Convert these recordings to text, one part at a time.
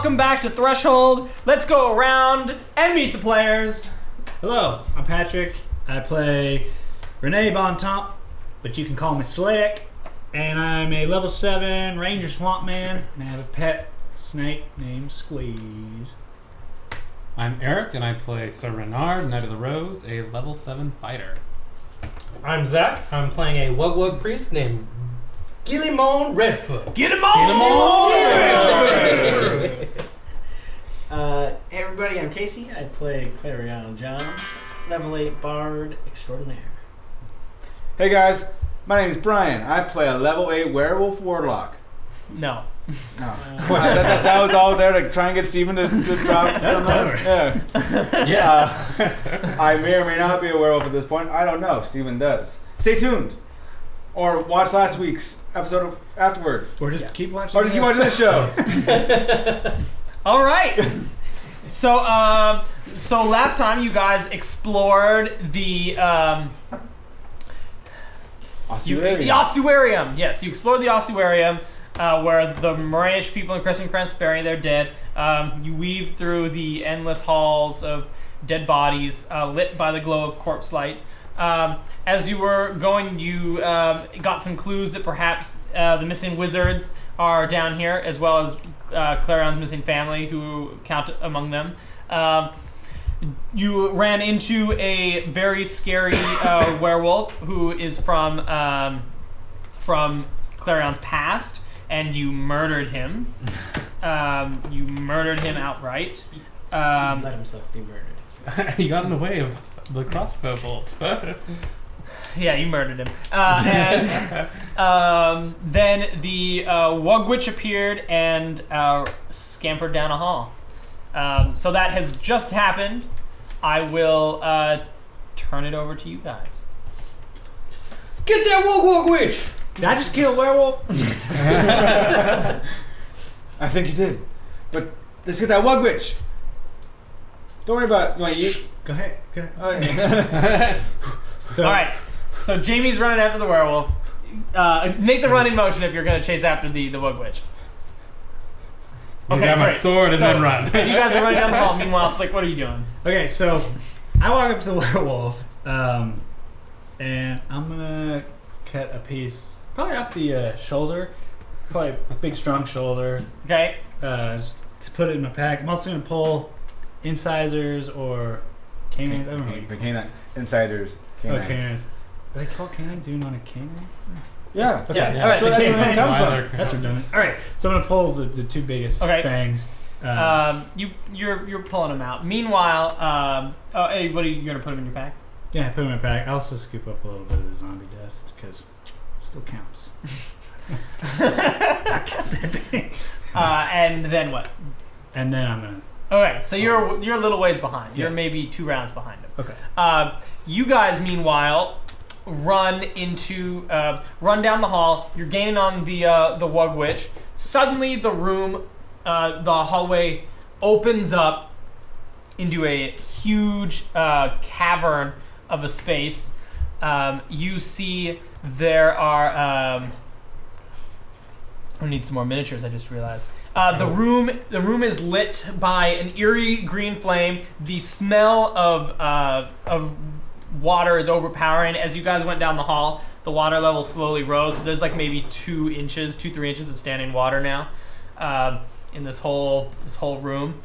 welcome back to Threshold. Let's go around and meet the players. Hello, I'm Patrick. I play Renee Bontemps, but you can call me Slick. And I'm a level 7 Ranger Swamp Man, and I have a pet snake named Squeeze. I'm Eric, and I play Sir Renard, Knight of the Rose, a level 7 fighter. I'm Zach. I'm playing a Wug-Wug priest named Gillimon Redfoot. Get him on! Hey everybody, I'm Casey. I play Clarion Johns, level 8 Bard Extraordinaire. Hey guys, my name is Brian. I play a level 8 Werewolf Warlock. No. That was all there to try and get Steven to drop. That's clever. Yeah. Yes. I may or may not be a werewolf at this point. I don't know if Steven does. Stay tuned. Or watch last week's episode afterwards. Or just keep watching. Or just keep watching this show. All right. So last time you guys explored the ossuarium. Yes, you explored the ossuarium, where the Morayish people in Crescent Crest bury their dead. You weaved through the endless halls of dead bodies, lit by the glow of corpse light. As you were going, you got some clues that perhaps the missing wizards are down here, as well as Clarion's missing family, who count among them. You ran into a very scary werewolf who is from Clarion's past, and you murdered him. You murdered him outright. He let himself be murdered. He got in the way of the crossbow bolt. Yeah, you murdered him. And then the Wug-Witch appeared and scampered down a hall. So that has just happened. I will turn it over to you guys. Get that Wug-Wug-Witch! Did I just kill a werewolf? I think you did. But let's get that Wug-Witch. Don't worry about it. You want to eat? Go ahead. Oh, yeah. All right. So Jamie's running after the werewolf. Make the running motion if you're going to chase after the Wug-Witch. I grab my great. sword and then run. As you guys are running down the hall, meanwhile, Slick, what are you doing? Okay, so I walk up to the werewolf, and I'm gonna cut a piece, probably off the shoulder, probably a big strong shoulder. Okay. Just to put it in my pack. I'm also gonna pull incisors or canines. I don't know. The canine. Insiders. Canines. Oh, canines. Are they called canines even on a canine? Yeah. Okay. Yeah. All right. That's the what it canines. sounds like. That's redundant. All right. So I'm gonna pull the two biggest fangs. You're pulling them out. Meanwhile, hey, what are you gonna put them in your pack? Yeah, put them in my pack. I also scoop up a little bit of the zombie dust because it still counts. And then what? And then I'm gonna. Okay, so you're a little ways behind. You're Yeah. maybe 2 rounds behind him. Okay. You guys, meanwhile, run down the hall. You're gaining on the Wug-Witch. Suddenly, the room, the hallway, opens up into a huge cavern of a space. You see there are. I need some more miniatures. I just realized. The room is lit by an eerie green flame. The smell of water is overpowering. As you guys went down the hall, the water level slowly rose. So there's like maybe 3 inches of standing water now in this whole room.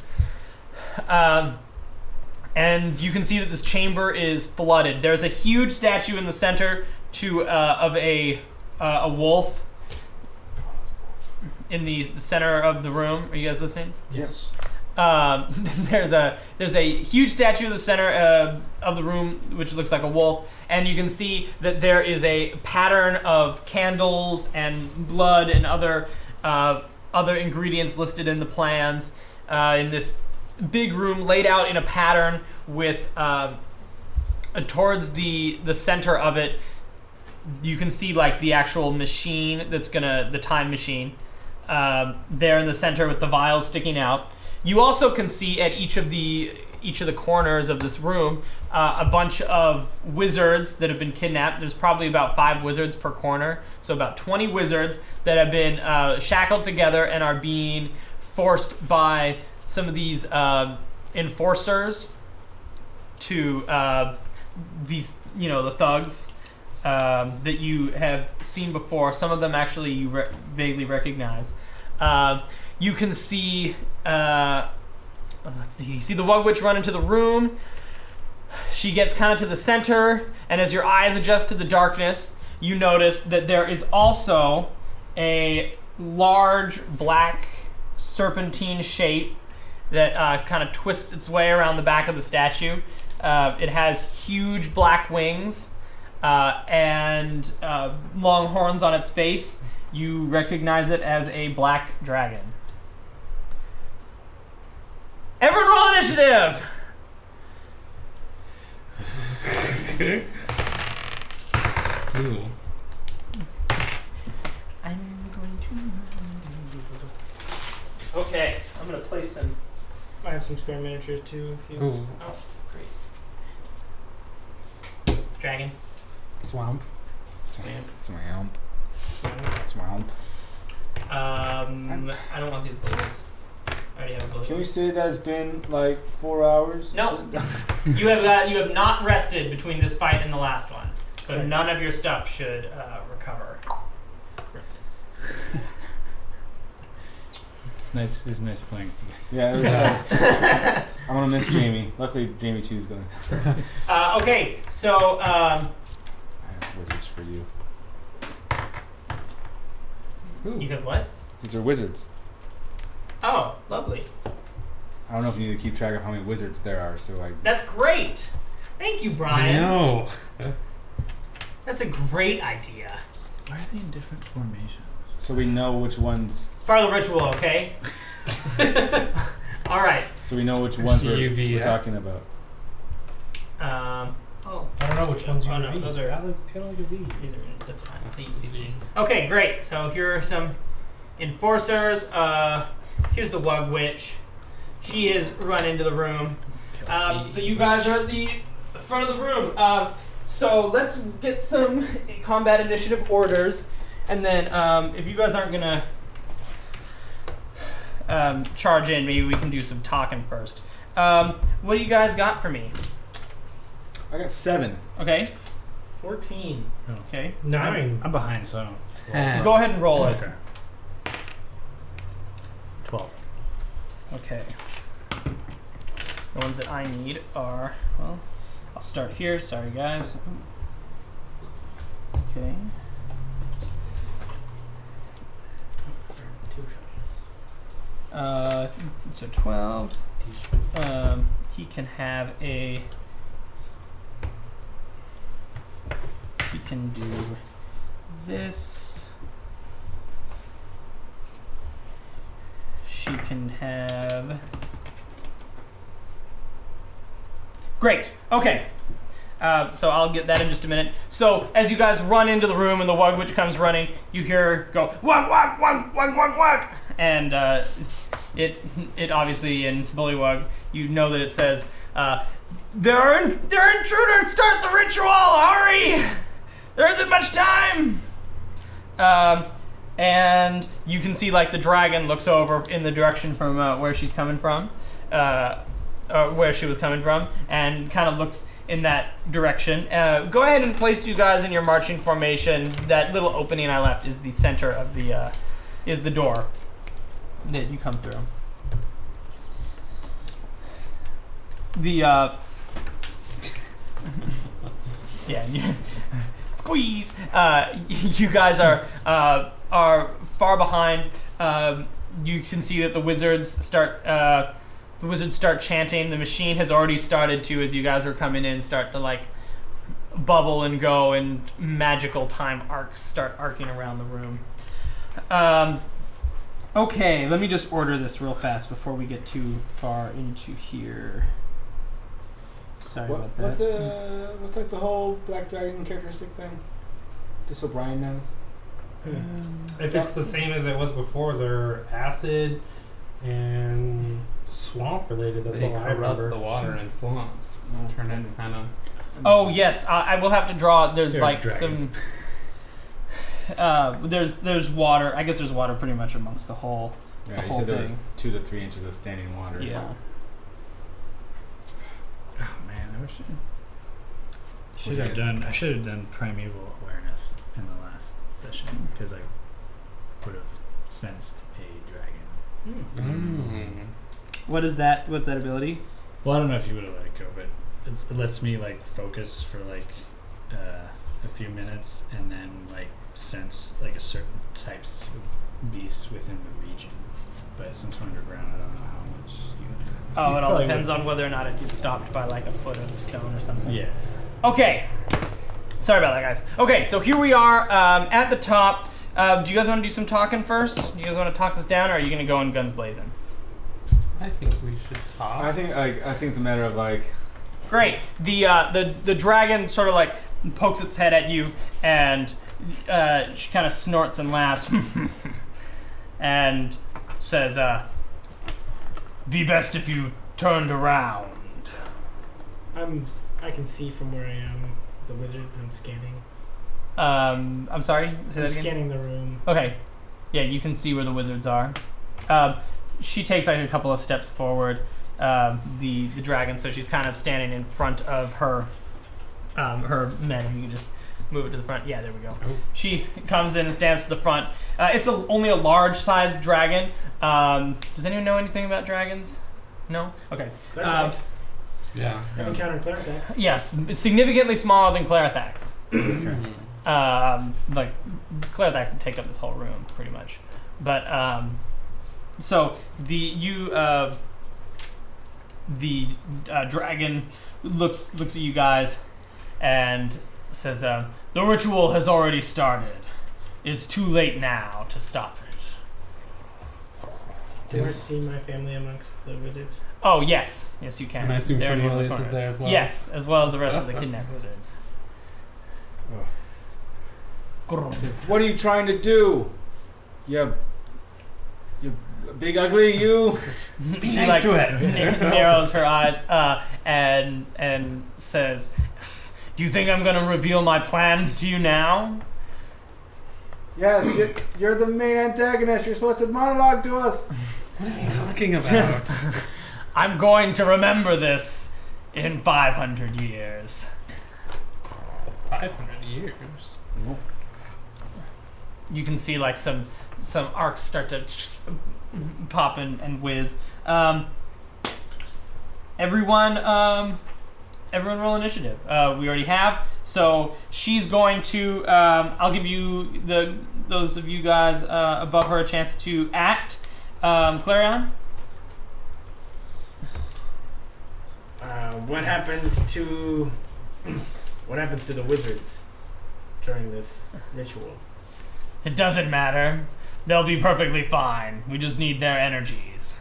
And you can see that this chamber is flooded. There's a huge statue in the center of a wolf. In the center of the room. Are you guys listening? Yes. There's a huge statue in the center of the room, which looks like a wolf, and you can see that there is a pattern of candles and blood and other ingredients listed in the plans in this big room, laid out in a pattern with towards the center of it. You can see like the actual machine the time machine. There in the center with the vials sticking out. You also can see at each of the corners of this room a bunch of wizards that have been kidnapped. There's probably about 5 wizards per corner, so about 20 wizards that have been shackled together and are being forced by some of these enforcers to these, the thugs that you have seen before. Some of them actually you vaguely recognize. You can see, let's see, you see the Wug-Witch run into the room. She gets kind of to the center, and as your eyes adjust to the darkness, you notice that there is also a large black serpentine shape that kind of twists its way around the back of the statue. It has huge black wings and long horns on its face. You recognize it as a black dragon. Everyone roll initiative! Ooh. I'm going to... Okay, I'm going to place some... I have some spare miniatures too. If you... Ooh. Oh, great. Dragon. Swamp. Swamp. I don't want these balloons. I already have a balloon. Can we say that it's been like 4 hours? No. You have not rested between this fight and the last one, so Right. none of your stuff should recover. It's nice playing. Yeah, it was nice. I'm gonna miss Jamie. Luckily, Jamie 2 is gonna. Okay, so I have wizards for you. you have what? These are wizards. Oh, lovely. I don't know if you need to keep track of how many wizards there are, so I. That's great. Thank you, I Brian. know. That's a great idea. Why are they in different formations? So we know which ones. It's part of the ritual, okay? All right. So we know which ones we're UVX. talking about. Oh, I don't know which ones you Oh, no, read. those are- That looks kind of like a V. these are that's fine. That's These V. ones. Okay, great. So here are some enforcers. Here's the Wug-Witch. She has run into the room. So you guys are at the front of the room. So let's get some combat initiative orders, and then if you guys aren't gonna charge in, maybe we can do some talking first. What do you guys got for me? I got 7. Okay. 14. Okay. 9. I'm behind, so I don't. Go ahead and roll it. Okay. 12. Okay. The ones that I need are, well, I'll start here. Sorry, guys. Okay. So 12. He can have a. He can do this. She can have. Great. Okay. So I'll get that in just a minute. So as you guys run into the room and the Wug-Witch comes running, you hear her go wug wug wug wug wug wug, and it obviously in Bullywug you know that it says they're intruders. Start the ritual. Hurry. There isn't much time. And you can see like the dragon looks over in the direction from where she's coming from. Where she was coming from, and kind of looks in that direction. Go ahead and place you guys in your marching formation. That little opening I left is the center of the is the door that you come through. The yeah, squeeze. You guys are far behind. You can see that the wizards start. The wizards start chanting. The machine has already started to, as you guys are coming in, start to like bubble and go, and magical time arcs start arcing around the room. Okay, let me just order this real fast before we get too far into here. Sorry about that. What's like the whole Black Dragon characteristic thing? Just so Brian knows. If it's the same as it was before, they're acid and swamp related. That's They all I corrupt remember. the water in swamps. Turn into kind of. Oh yes, I will have to draw. There's They're a like dragon. some. There's water. I guess there's water pretty much amongst the whole the Yeah, you whole said there was thing. 2 to 3 inches of standing water. Yeah. Oh man, I wish I should Wish I have done. I should have done primeval awareness in the last session because I would have sensed a dragon. What is that? What's that ability? Well, I don't know if you would have let it go, but it lets me like focus for like a few minutes and then like sense like a certain types of beasts within the region. But since we're underground, I don't know how much. Oh, it all probably depends would. on whether or not it gets stopped by like a foot of stone or something. Yeah. Okay. Sorry about that, guys. Okay, so here we are at the top. Do you guys want to do some talking first? You guys want to talk this down, or are you going to go in guns blazing? I think we should talk. I think it's a matter of like. Great. The dragon sort of like pokes its head at you, and she kind of snorts and laughs, and says, "Be best if you turned around." I can see from where I am the wizards. I'm scanning. I'm sorry. Say I'm that again. scanning the room. Okay. Yeah, you can see where the wizards are. She takes like a couple of steps forward. The dragon, so she's kind of standing in front of her men. You can just move it to the front. Yeah, there we go. Oh. She comes in and stands to the front. It's only a large-sized dragon. Does anyone know anything about dragons? No? Okay. Clarithax. Yeah. I've encountered Clarithax. Yes, it's significantly smaller than Clarithax. Like Clarithax would take up this whole room pretty much. But so the dragon looks at you guys and says, "The ritual has already started. It's too late now to stop it." Do I see my family amongst the wizards? Oh yes, yes you can. And I assume They're in one of the Cornelius is corners. there as well? Yes, as well as the rest of the kidnapped wizards. What are you trying to do? You big ugly, you. She nice to it. narrows her eyes and says, "Do you think I'm going to reveal my plan to you now?" Yes, you're the main antagonist. You're supposed to monologue to us. What is he talking about? I'm going to remember this in 500 years. 500 years. You can see like some arcs start to pop and whiz. Everyone roll initiative. We already have. So she's going to. I'll give you those of you guys above her a chance to act. Clarion. What happens to the wizards during this ritual? It doesn't matter. They'll be perfectly fine. We just need their energies.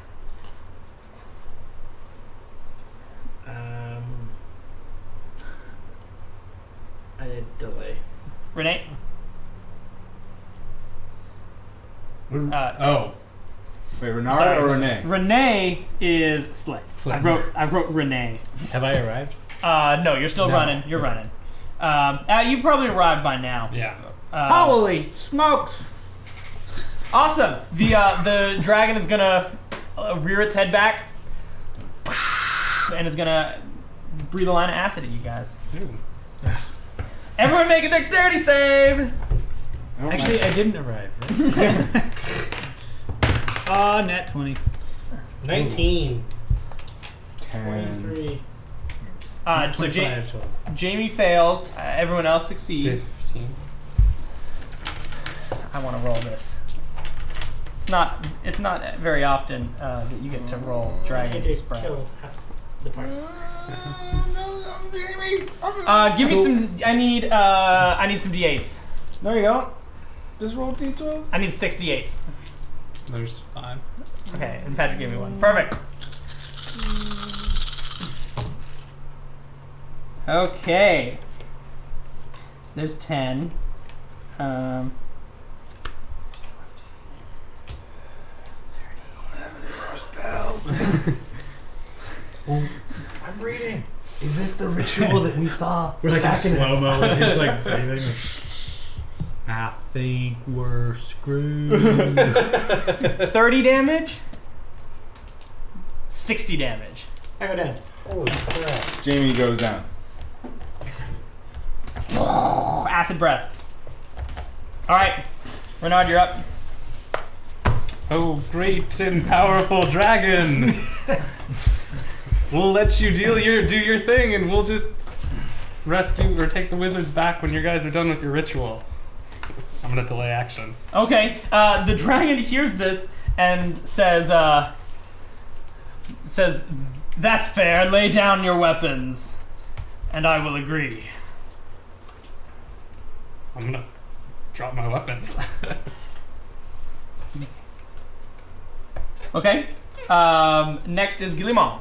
I did delay. Renee. Oh. Wait, Renard Sorry. or Renee? Renee is Slick. Slick. I wrote Renee. Have I arrived? No, you're still No. running. You're running. You probably arrived by now. Yeah. Holy smokes! Awesome. The dragon is gonna rear its head back and is gonna breathe a line of acid at you guys. Ooh. Everyone make a dexterity save. Actually, I didn't arrive, right? Nat 20. 19. 10. 23. So 25 total. Jamie fails. Everyone else succeeds. 15. I want to roll this. It's not very often that you get to roll I dragon had to spread. kill half the party. Give me some. I need some d8s. No, you don't. Just roll d12s. I need 6 d8s. There's 5. Okay, and Patrick gave me one. Perfect. Okay. There's 10. I'm reading. Is this the ritual that we saw? We're like in back slow mo. It's just like breathing. think we're screwed. 30 damage. 60 damage. I go down. Holy crap. Jamie goes down. Acid breath. All right, Renard, you're up. Oh, great and powerful dragon! We'll let you do your thing, and we'll just rescue or take the wizards back when you guys are done with your ritual. I'm gonna delay action. Okay, the dragon hears this and says, "That's fair. Lay down your weapons, and I will agree." I'm gonna drop my weapons. Okay. Next is Guillemot.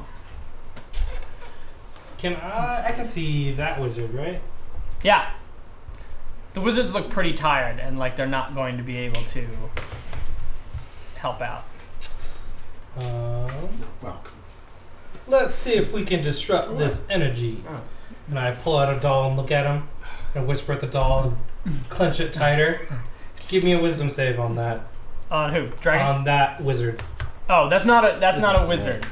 I can see that wizard, right? Yeah. The wizards look pretty tired and like they're not going to be able to help out. Welcome. Let's see if we can disrupt this energy. And I pull out a doll and look at him and whisper at the doll and clench it tighter. Give me a wisdom save on that. On who? Dragon? On that wizard. Oh, that's not a wizard.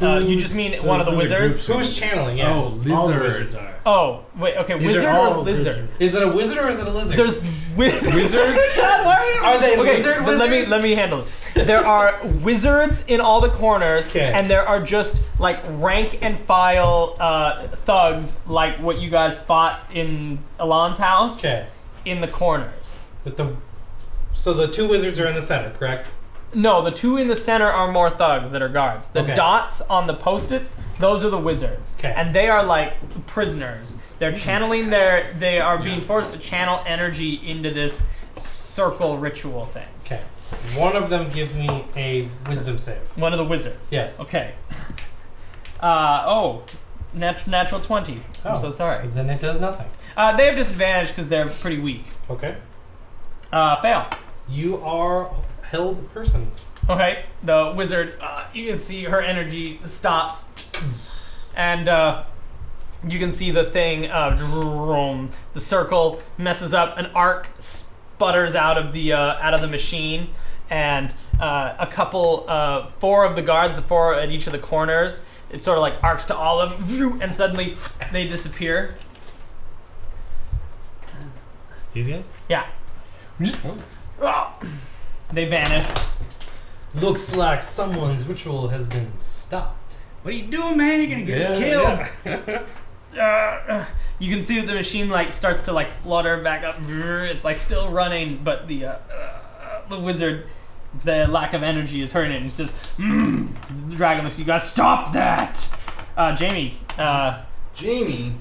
You just mean one of the wizards? Who's channeling? Yeah. Oh, All the lizard. wizards are. Oh, wait, okay, These wizard are or all lizard? Is it a wizard or is it a lizard? There's Wizards? Are they lizard then wizards? let me handle this. There are wizards in all the corners, Okay. and there are just like rank and file thugs, like what you guys fought in Alon's house, Okay. in the corners. So the two wizards are in the center, correct? No, the two in the center are more thugs that are guards. The Okay. dots on the post-its, those are the wizards. Okay. And they are like prisoners. They're channeling they are being forced to channel energy into this circle ritual thing. Okay. One of them give me a wisdom save. One of the wizards. Yes. Okay. Natural 20. I'm so sorry. Then it does nothing. They have disadvantage because they're pretty weak. Okay. Fail. You are held person. Okay, the wizard, you can see her energy stops, and you can see the thing, the circle messes up, an arc sputters out of the machine, and a couple, 4 of the guards, the 4 at each of the corners, it sort of like arcs to all of them, and suddenly they disappear. These guys? Yeah. They vanish. Looks like someone's ritual has been stopped. What are you doing, man? You're gonna get killed. You can see that the machine like starts to like flutter back up. It's like still running, but the wizard, the lack of energy is hurting it. And he says, the dragon looks at you guys, stop that! Jamie. Jamie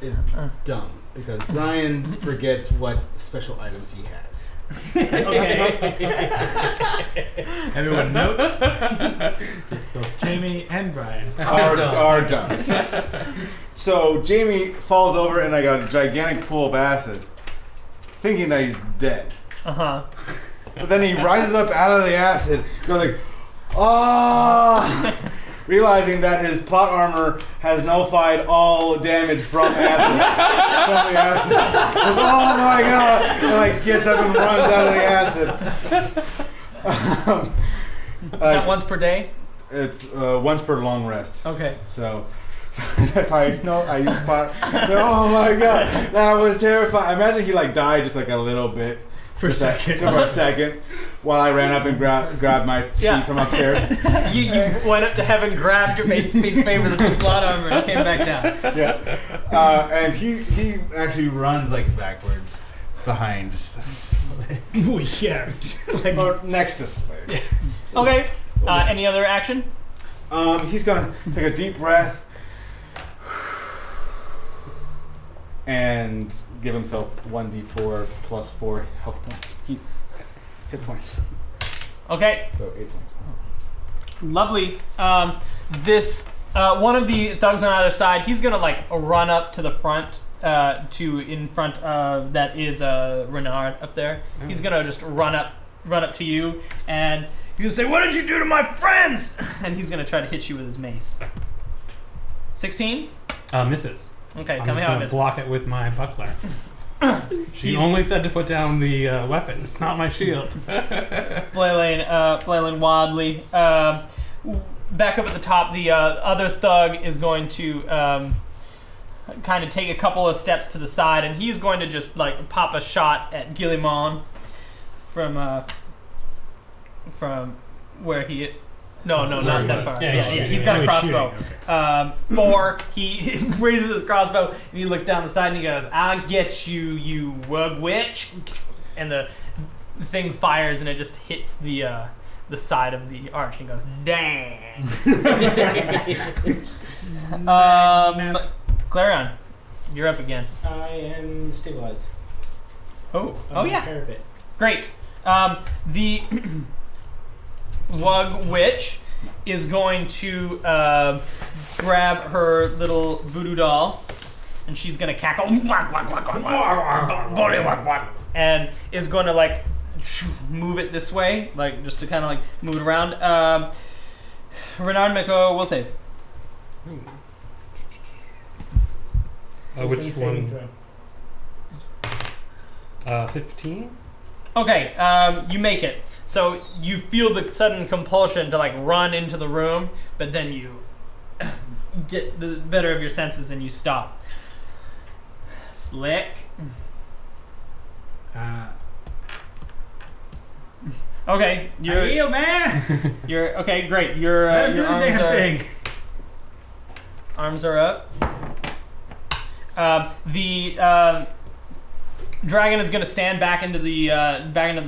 is dumb because Brian forgets what special items he has. Everyone note. Both Jamie and Brian are done. So Jamie falls over in like a gigantic pool of acid, thinking that he's dead. Uh-huh. But then he rises up out of the acid, going like, "Ah!" Realizing that his plot armor has nullified all damage from acid. From the acid. Goes, "Oh my god!" And like gets up and runs out of the acid. Is that once per day? It's once per long rest. Okay. So that's how I know I use plot. So, oh my god, that was terrifying. I imagine he like died just like a little bit. for a second. For a second, while I ran up and grabbed my sheet from upstairs. You went up to heaven, grabbed your piece of paper that's in plot armor, and came back down. Yeah. And he actually runs like backwards behind. Oh, yeah. Like, Or next to Slayer. Okay. Any other action? He's gonna take a deep breath and give himself 1d4 plus 4 health points. Hit points. Okay. So 8 points. Lovely. This one of the thugs on either side, he's gonna like run up to the front, in front of that is Renard up there. He's gonna just run up to you, and he's gonna say, "What did you do to my friends?" And he's gonna try to hit you with his mace. 16? Misses. Okay, I'm tell me just how it gonna misses. block it with my buckler. She only said to put down the weapons, not my shield. flailing wildly. Back up at the top, the other thug is going to kind of take a couple of steps to the side, and he's going to just like pop a shot at Guillemon from where he. No, not that far. Yeah, he's got a crossbow. He raises his crossbow and he looks down the side and he goes, "I'll get you, you Wug-Witch," and the thing fires and it just hits the side of the arch and goes, "Dang!" Clarion, you're up again. I am stabilized. Oh On the yeah, parapet. great. The Wug-Witch is going to grab her little voodoo doll, and she's gonna cackle, and is going to like move it this way, like just to kind of like move it around. Renard, make a will save. Which Saving one? throw. 15? Okay, you make it. So you feel the sudden compulsion to like run into the room, but then you get the better of your senses and you stop. Slick. Okay, I heal, man. you're okay. Great. Your Let him do your the arms damn are thing. arms are up. The dragon is going to stand back into the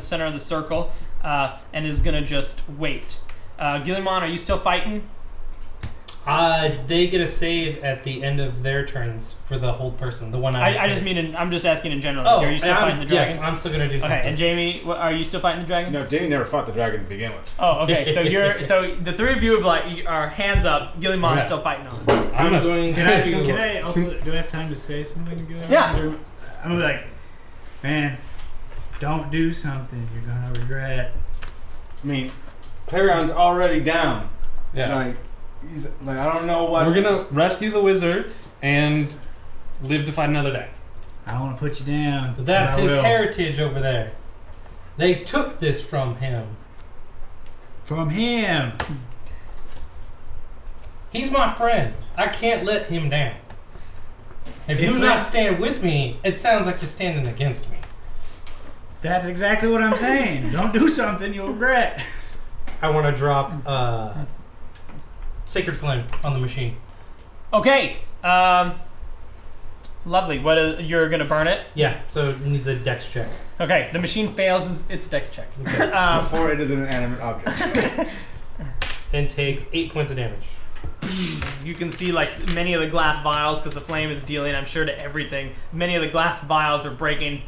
center of the circle and is going to just wait. Guillemon, are you still fighting? They get a save at the end of their turns for the hold person. The one I just mean I'm just asking in general. Oh, Are you still fighting the dragon? Yes, I'm still gonna do something. Okay, and Jamie, are you still fighting the dragon? No, Jamie never fought the dragon to begin with. Oh, okay. So so the three of you have like are hands up. Guillemon is still fighting on. I'm going Can to. I also, do I have time to say something to Guillemon? Yeah. I'm gonna be like, man, don't do something you're gonna regret. I mean, Clarion's already down. Yeah. Like, he's like, I don't know what. We're gonna rescue the wizards and live to fight another day. I don't want to put you down. But that's but I his will. heritage over there. They took this from him. From him. He's my friend. I can't let him down. If If you we- not stand with me, it sounds like you're standing against me. That's exactly what I'm saying. Don't do something you'll regret. I want to drop Sacred Flame on the machine. Okay. Lovely. You're gonna burn it? Yeah, so it needs a dex check. Okay. The machine fails its dex check. Before it is an inanimate object. And takes 8 points of damage. You can see like many of the glass vials, because the flame is dealing, I'm sure, to everything. Many of the glass vials are breaking,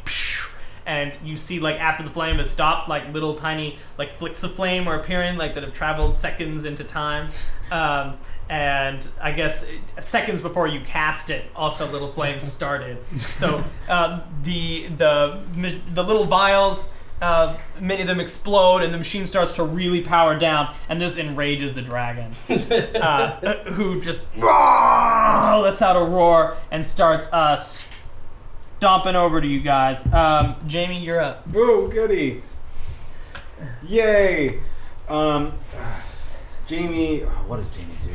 and you see like after the flame has stopped, like little tiny like flicks of flame are appearing, like that have traveled seconds into time. And I guess seconds before you cast it, also little flames started. So the little vials. Many of them explode and the machine starts to really power down, and this enrages the dragon, who just lets out a roar and starts stomping over to you guys. Jamie, you're up. Whoa, goody. Yay. Jamie, what does Jamie do?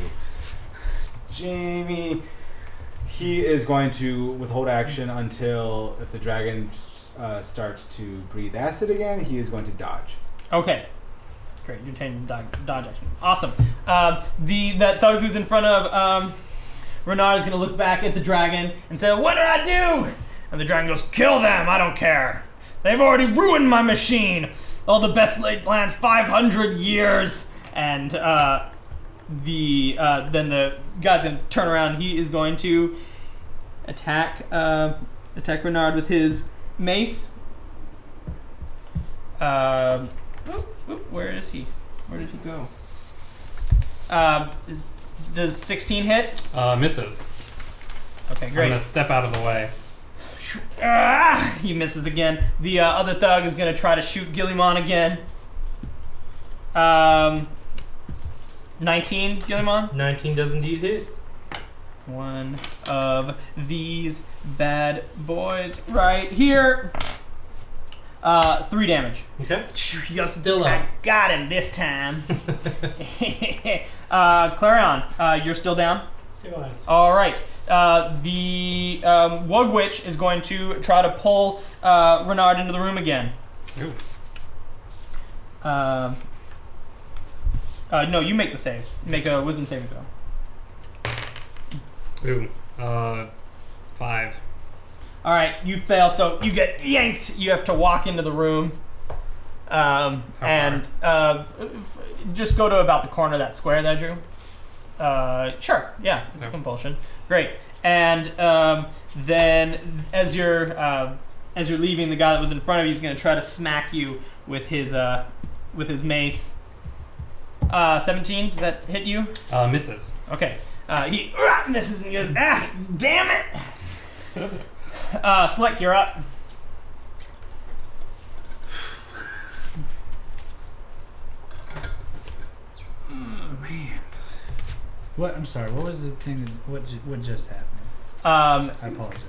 Jamie, he is going to withhold action until if the dragon starts to breathe acid again, he is going to dodge. Okay. Great, you're taking dodge action. Awesome. That thug who's in front of Renard is going to look back at the dragon and say, "What did I do?" And the dragon goes, "Kill them, I don't care. They've already ruined my machine. All the best laid plans, 500 years. And then the guy's going to turn around. He is going to attack Renard with his mace. Where is he? Where did he go? Does 16 hit? Misses. Okay, I'm great. gonna step out of the way. He misses again. The other thug is going to try to shoot Guillemon again. 19, Guillemon? 19 does indeed hit. One of these bad boys right here. 3 damage. Okay. Yes, Still I up. got him this time. Clarion, you're still down? Stabilized. All right. The Wug-Witch is going to try to pull Renard into the room again. Ooh. No, you make the save. Make a wisdom saving throw. Ooh. 5. All right, you fail, so you get yanked. You have to walk into the room, and just go to about the corner of that square that I drew. Sure, yeah, it's a compulsion. Great. And then as you're leaving, the guy that was in front of you is going to try to smack you with his mace. 17, does that hit you? Misses. Okay. He misses and he goes, damn it! Slick, you're up. Oh man. What? I'm sorry. What was the thing? What just happened? I apologize.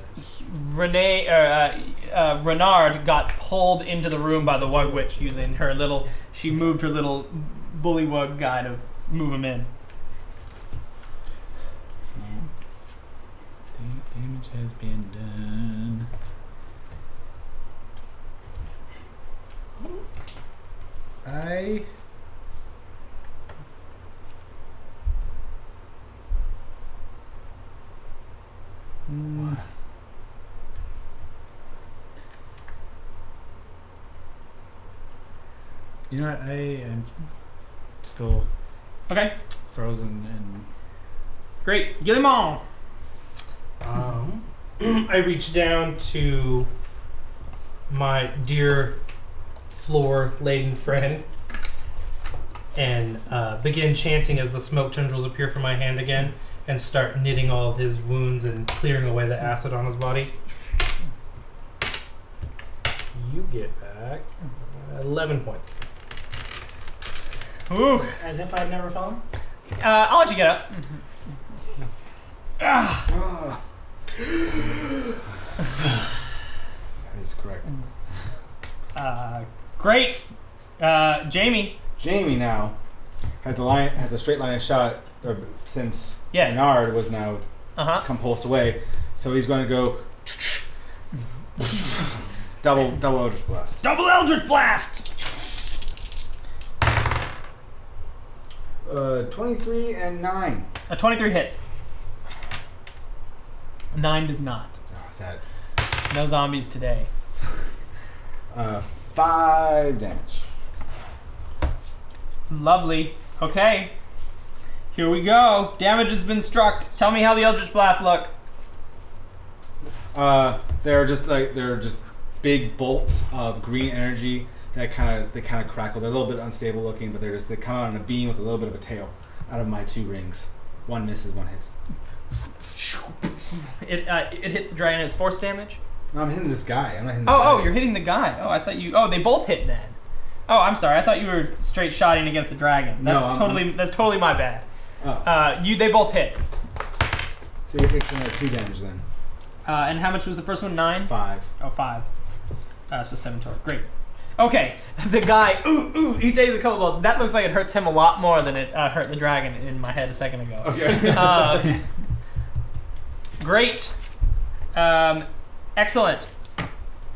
Renard got pulled into the room by the Wug-Witch using her little. She moved her little bullywug guy to move him in. Damage has been done. You know what? I am still Okay, frozen and great. Guillemot. I reach down to my dear floor-laden friend and begin chanting as the smoke tendrils appear from my hand again and start knitting all of his wounds and clearing away the acid on his body. You get back 11 points. Ooh. As if I'd never fallen. I'll let you get up. That is correct. Great. Jamie. Jamie now has a straight line of shot since Yes. Renard was now Uh-huh. away, so he's going to go double Eldritch Blast. Double Eldritch Blast. 23 and 9. 23 hits. 9 does not. Oh, sad. No zombies today. 5 damage. Lovely. Okay. Here we go. Damage has been struck. Tell me how the Eldritch Blast look. They're just big bolts of green energy that kind of crackle. They're a little bit unstable looking, but they come out in a beam with a little bit of a tail out of my 2 rings. One misses, one hits. It hits the dragon. It's force damage. No, I'm hitting this guy. I'm not hitting the guy. Oh, you're hitting the guy. Oh, I thought you. Oh, they both hit then. Oh, I'm sorry. I thought you were straight shotting against the dragon. That's that's totally my bad. Oh. They both hit. So you take another 2 damage then. And how much was the first one? 9? 5. Oh, 5. So 7 total. Great. Okay, the guy, he takes a couple balls. That looks like it hurts him a lot more than it hurt the dragon in my head a second ago. Okay. Great. Excellent.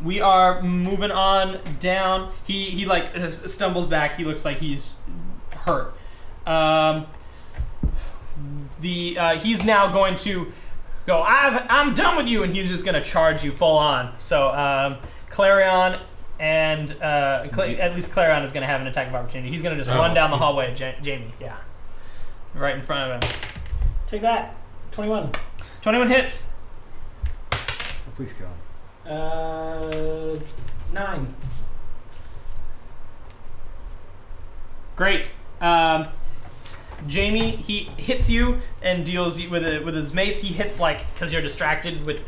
We are moving on down. He like stumbles back. He looks like he's hurt. He's now going to go, I'm done with you, and he's just going to charge you full on. So Clarion and at least Clarion is going to have an attack of opportunity. He's going to just run down the hallway at Jamie. Yeah. Right in front of him. Take that. 21. 21 hits. Oh, please kill him. 9. Great. Jamie, he hits you and deals you with his mace. He hits because you're distracted with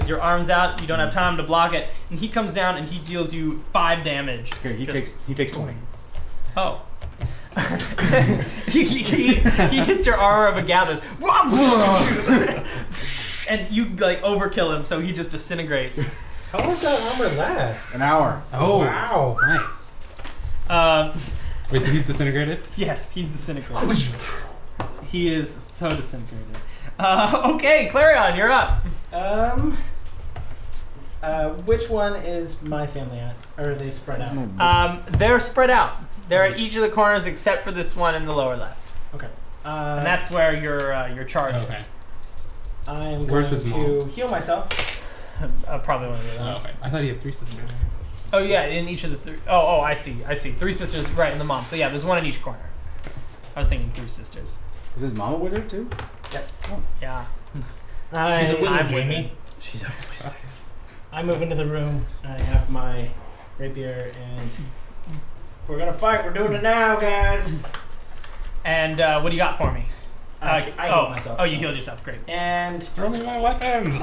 your arms out. You don't have time to block it. And he comes down and he deals you 5 damage. Okay, he takes 20. Oh. he hits your armor but gathers. and you like overkill him, so he just disintegrates. How long does that armor last? An hour. Oh, Wow. nice. Wait, so he's disintegrated? Yes, he's disintegrated. He is so disintegrated. Okay, Clarion, you're up. Which one is my family at? Or are they spread out? They're spread out. They're at each of the corners except for this one in the lower left, Okay. and that's where your charge Okay. is. I'm going Where's his mom? to heal myself. Probably one of the Oh, others. okay. I thought he had 3 sisters. Oh yeah, in each of the 3. Oh, I see. 3 sisters, right, and the mom. So yeah, there's one in each corner. I was thinking 3 sisters. Is his mom a wizard too? Yes. Yeah. She's a wizard, I'm Jamie. She's a wizard. I move into the room. I have my rapier, and if we're gonna fight, we're doing it now, guys. And what do you got for me? I healed myself. Oh, you healed yourself. Great. And Throw me my weapons!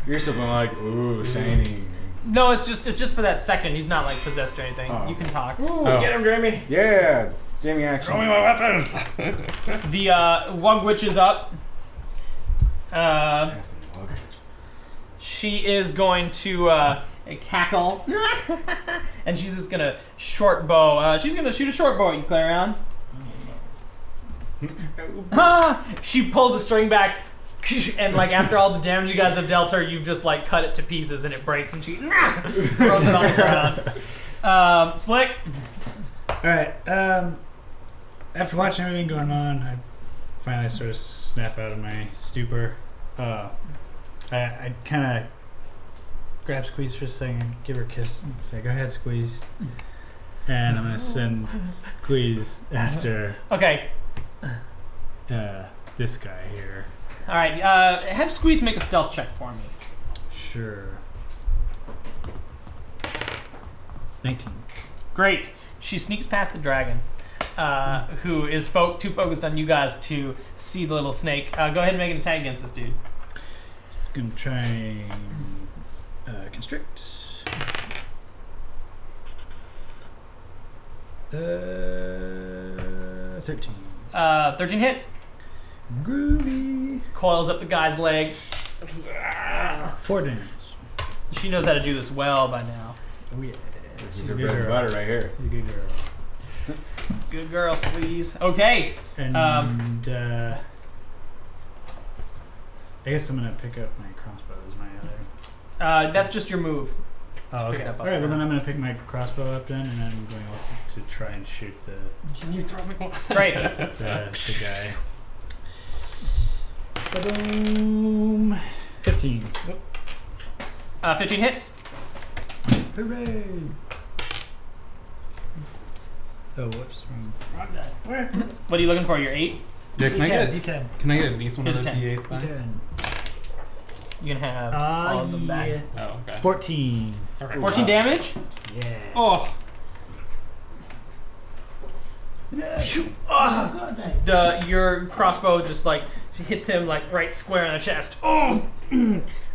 You're still going like, ooh, shiny. No, it's just for that second. He's not like possessed or anything. Oh. You can talk. ooh, Oh. get him, Jamie. Yeah, Jamie action. Throw me my weapons! The Wug-Witch is up. She is going to cackle, and she's just gonna short bow. She's gonna shoot a short bow at you, Clarion. She pulls the string back, and like after all the damage you guys have dealt her, you've just like cut it to pieces, and it breaks, and she throws it on the ground. Slick. All right. After watching everything going on, I finally sort of snap out of my stupor. I kind of grab Squeeze for a second, give her a kiss, and say, "Go ahead, Squeeze." And I'm gonna send Squeeze after Okay. this guy here. All right. Have Squeeze make a stealth check for me. Sure. 19. Great. She sneaks past the dragon, who is too focused on you guys to see the little snake. Go ahead and make an attack against this dude. Gonna try constrict. 13. 13 hits. Groovy. Coils up the guy's leg. 4 damage. She knows how to do this well by now. Oh yeah. This is She's her a bread good and girl. butter right here. She's a good girl. Good girl, Squeeze. Okay. And I guess I'm gonna pick up my crossbow as my other. That's just your move. Oh, Pick okay. it up All right. Well, then I'm gonna pick my crossbow up then, and I'm going also to try and shoot the Can you throw me one? Great. the guy. Boom. 15. 15 hits. Hooray! Oh, whoops. What are you looking for? Your 8? Yeah, can I get D10. can I get at least one of Here's those a 10. D8s back? D10. You can have all of them back. Yeah. Oh, okay. 14. All right. 14 damage? Yeah. Oh. Your crossbow just like hits him like right square in the chest. Oh!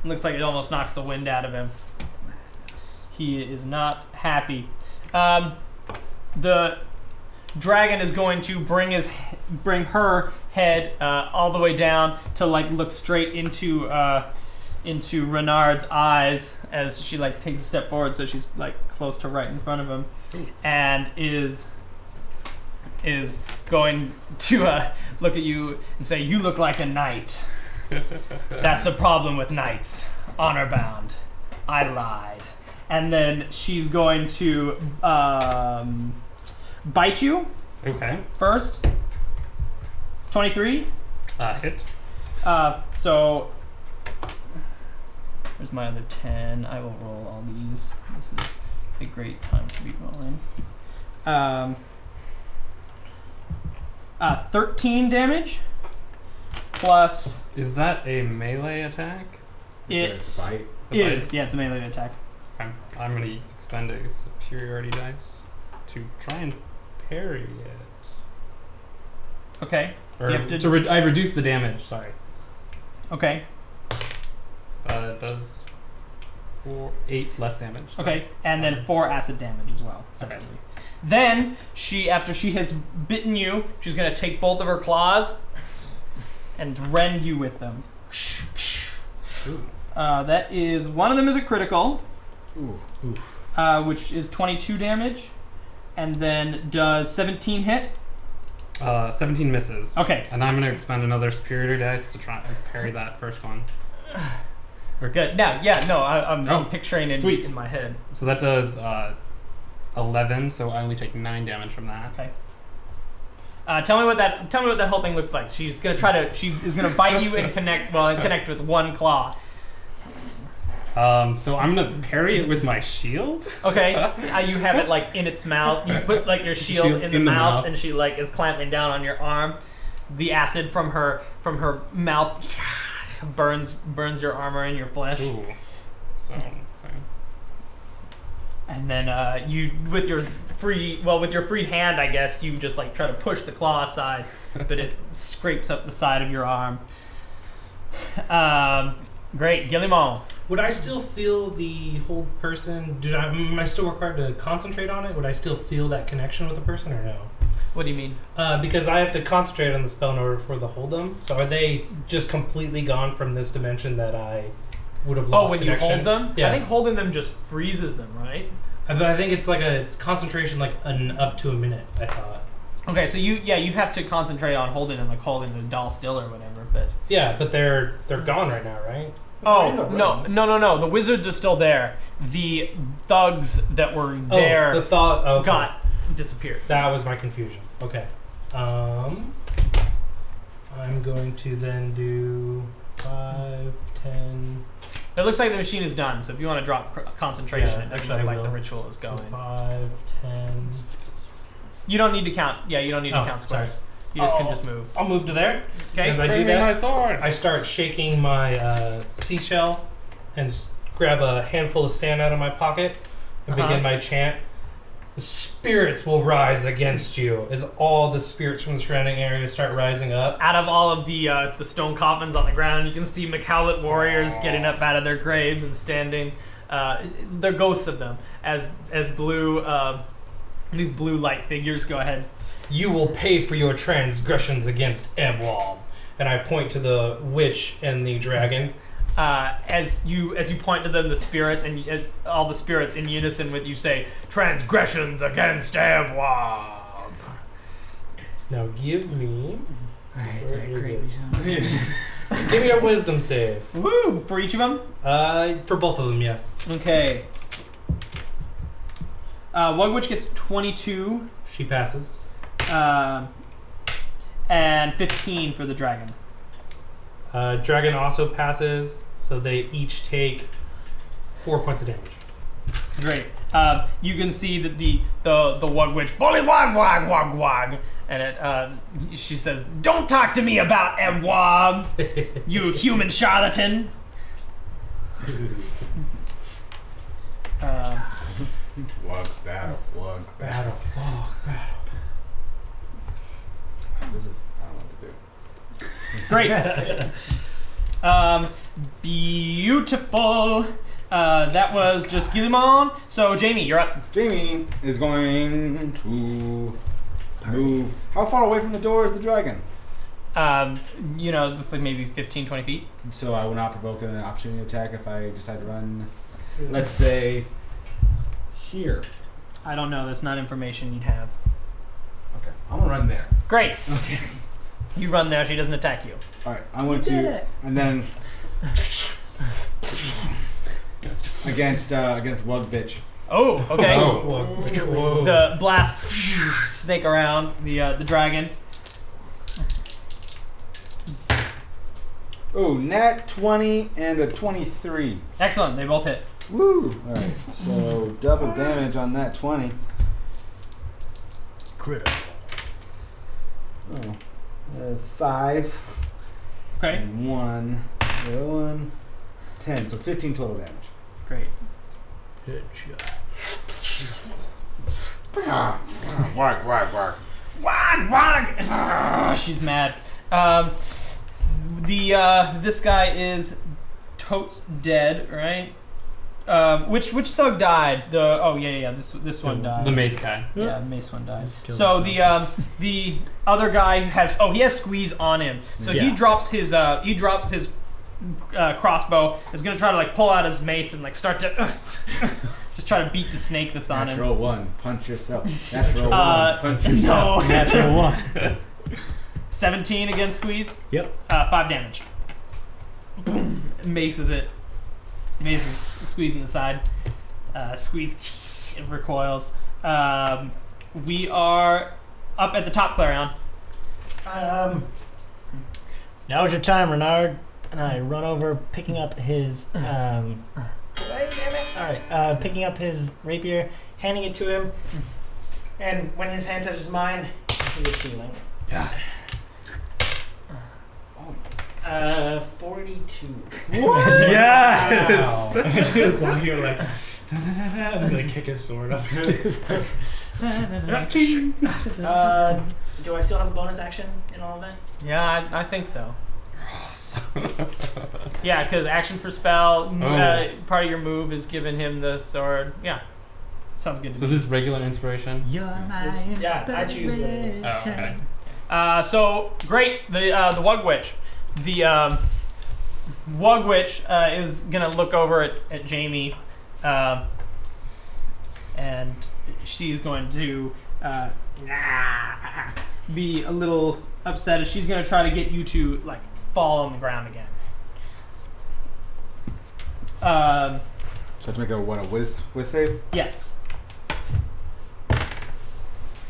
Looks like it almost knocks the wind out of him. He is not happy. The dragon is going to bring her head all the way down to like look straight into Renard's eyes as she like takes a step forward, so she's like close to right in front of him, and is going to look at you and say, "You look like a knight." That's the problem with knights. Honor bound. I lied. And then she's going to bite you Okay. first. 23. Hit. So there's my other 10. I will roll all these. This is a great time to be rolling. 13 damage plus Is that a melee attack? it Bite. is. Yeah, it's a melee attack. I'm gonna expend a superiority dice to try and parry it. Okay. Or You have to- I reduce the damage. Sorry. Okay. It does 8 less damage. so- Okay. And then 4 acid damage as well. Separately. Then after she has bitten you, she's gonna take both of her claws and rend you with them. That is, one of them is a critical, which is 22 damage, and then does 17 hit. 17 misses. Okay. And I'm going to expend another Superior dice to try and parry that first one. We're good. Now, I'm picturing it in my head. So that does 11, so I only take 9 damage from that. Okay. Tell me what that whole thing looks like. She is gonna bite you and connect with one claw. So I'm gonna parry it with my shield. Okay. You have it like in its mouth. You put like your shield in the mouth, and she like is clamping down on your arm. The acid from her mouth burns your armor and your flesh. Ooh. So. Okay. And then you with your free hand, I guess you just like try to push the claw aside, but it scrapes up the side of your arm. Great, Guillemot. Would I still feel the whole person? Am I still required to concentrate on it? Would I still feel that connection with the person or no? What do you mean? Because I have to concentrate on the spell in order for the hold them. So are they just completely gone from this dimension that I would have lost connection? You hold them? Yeah. I think holding them just freezes them, right? I think it's like it's concentration like up to a minute, I thought. Okay, so you have to concentrate on holding them, like holding the doll still or whatever, but... Yeah, but they're gone right now, right? Oh, no. The wizards are still there. The thugs that were there got disappeared. That was my confusion. Okay. I'm going to then do 5, 10... It looks like the machine is done, so if you want to drop concentration, it doesn't look like the will. ritual is going. So 5, 10... You don't need to count. Yeah, you don't need to count squares. Sorry. You just can just move. I'll move to there. Okay. As I do Bring me that, my sword. I start shaking my seashell and grab a handful of sand out of my pocket and begin my chant. The spirits will rise against you as all the spirits from the surrounding area start rising up. Out of all of the stone coffins on the ground, you can see McCowlett warriors getting up out of their graves and standing. They're ghosts of them as blue these blue light figures. Go ahead. You will pay for your transgressions against Ebwal. And I point to the witch and the dragon. As you point to them, the spirits and all the spirits in unison with you say, "Transgressions against Ebwal." Now give me. Alright, Where that is creepy it? son. Give me a wisdom save. Woo! For each of them. For both of them, yes. Okay. Wug-Witch gets 22. She passes. And 15 for the dragon. Dragon also passes, so they each take 4 points of damage. Great. You can see that the Wug-Witch, "Bully wog wog wog wog," and she says, "Don't talk to me about Ebwab, you human charlatan." Wug battle. Battle. This is, I don't know what to do. Great. Beautiful. That was just Guillemot. So, Jamie, you're up. Jamie is going to move. How far away from the door is the dragon? Looks like maybe 15, 20 feet. So I will not provoke an opportunity attack if I decide to run. Let's say here. I don't know. That's not information you'd have. Okay, I'm gonna run there. Great. Okay. You run there. She doesn't attack you. All right, I want to, and then against Wug-Witch. Oh, okay. Whoa. The blast snake around the dragon. Oh, nat 20 and a 23. Excellent. They both hit. Woo! All right, so double damage on that 20. Critical. Oh, 5 Okay. and 1. The other one, 10. So 15 total damage. Great. Good shot. Wag, wag, wag. Wag wag. She's mad. This guy is totes dead, right? Which thug died? This one died. The mace guy. Yeah, the mace one died. Just killed So himself. the other guy has he has squeeze on him. So he Yeah. drops his crossbow. Is gonna try to like pull out his mace and like start to just try to beat the snake that's on him. Natural 1, punch yourself. Natural 1, punch No. yourself. Natural 1. 17 against squeeze. Yep. 5 damage. Boom. Maces it. Maces squeezing the side. Squeeze. It recoils. We are up at the top, Clarion. Now's your time, Renard. And I run over, picking up his. All right, picking up his rapier, handing it to him, and when his hand touches mine, he gets healing. Yes. 42. Yes. While you're like, I'm gonna kick his sword up. Do I still have a bonus action in all of that? Yeah, I think so. Yeah, because action for spell, part of your move is giving him the sword. Yeah, sounds good to So me. is this regular inspiration? You're my Yeah, I choose what it is. Oh, okay. So great, the Wug-Witch. The Wug-Witch is gonna look over at Jamie, and she's going to be a little upset as she's gonna try to get you to like fall on the ground again. So I have to make a whiz save? Yes.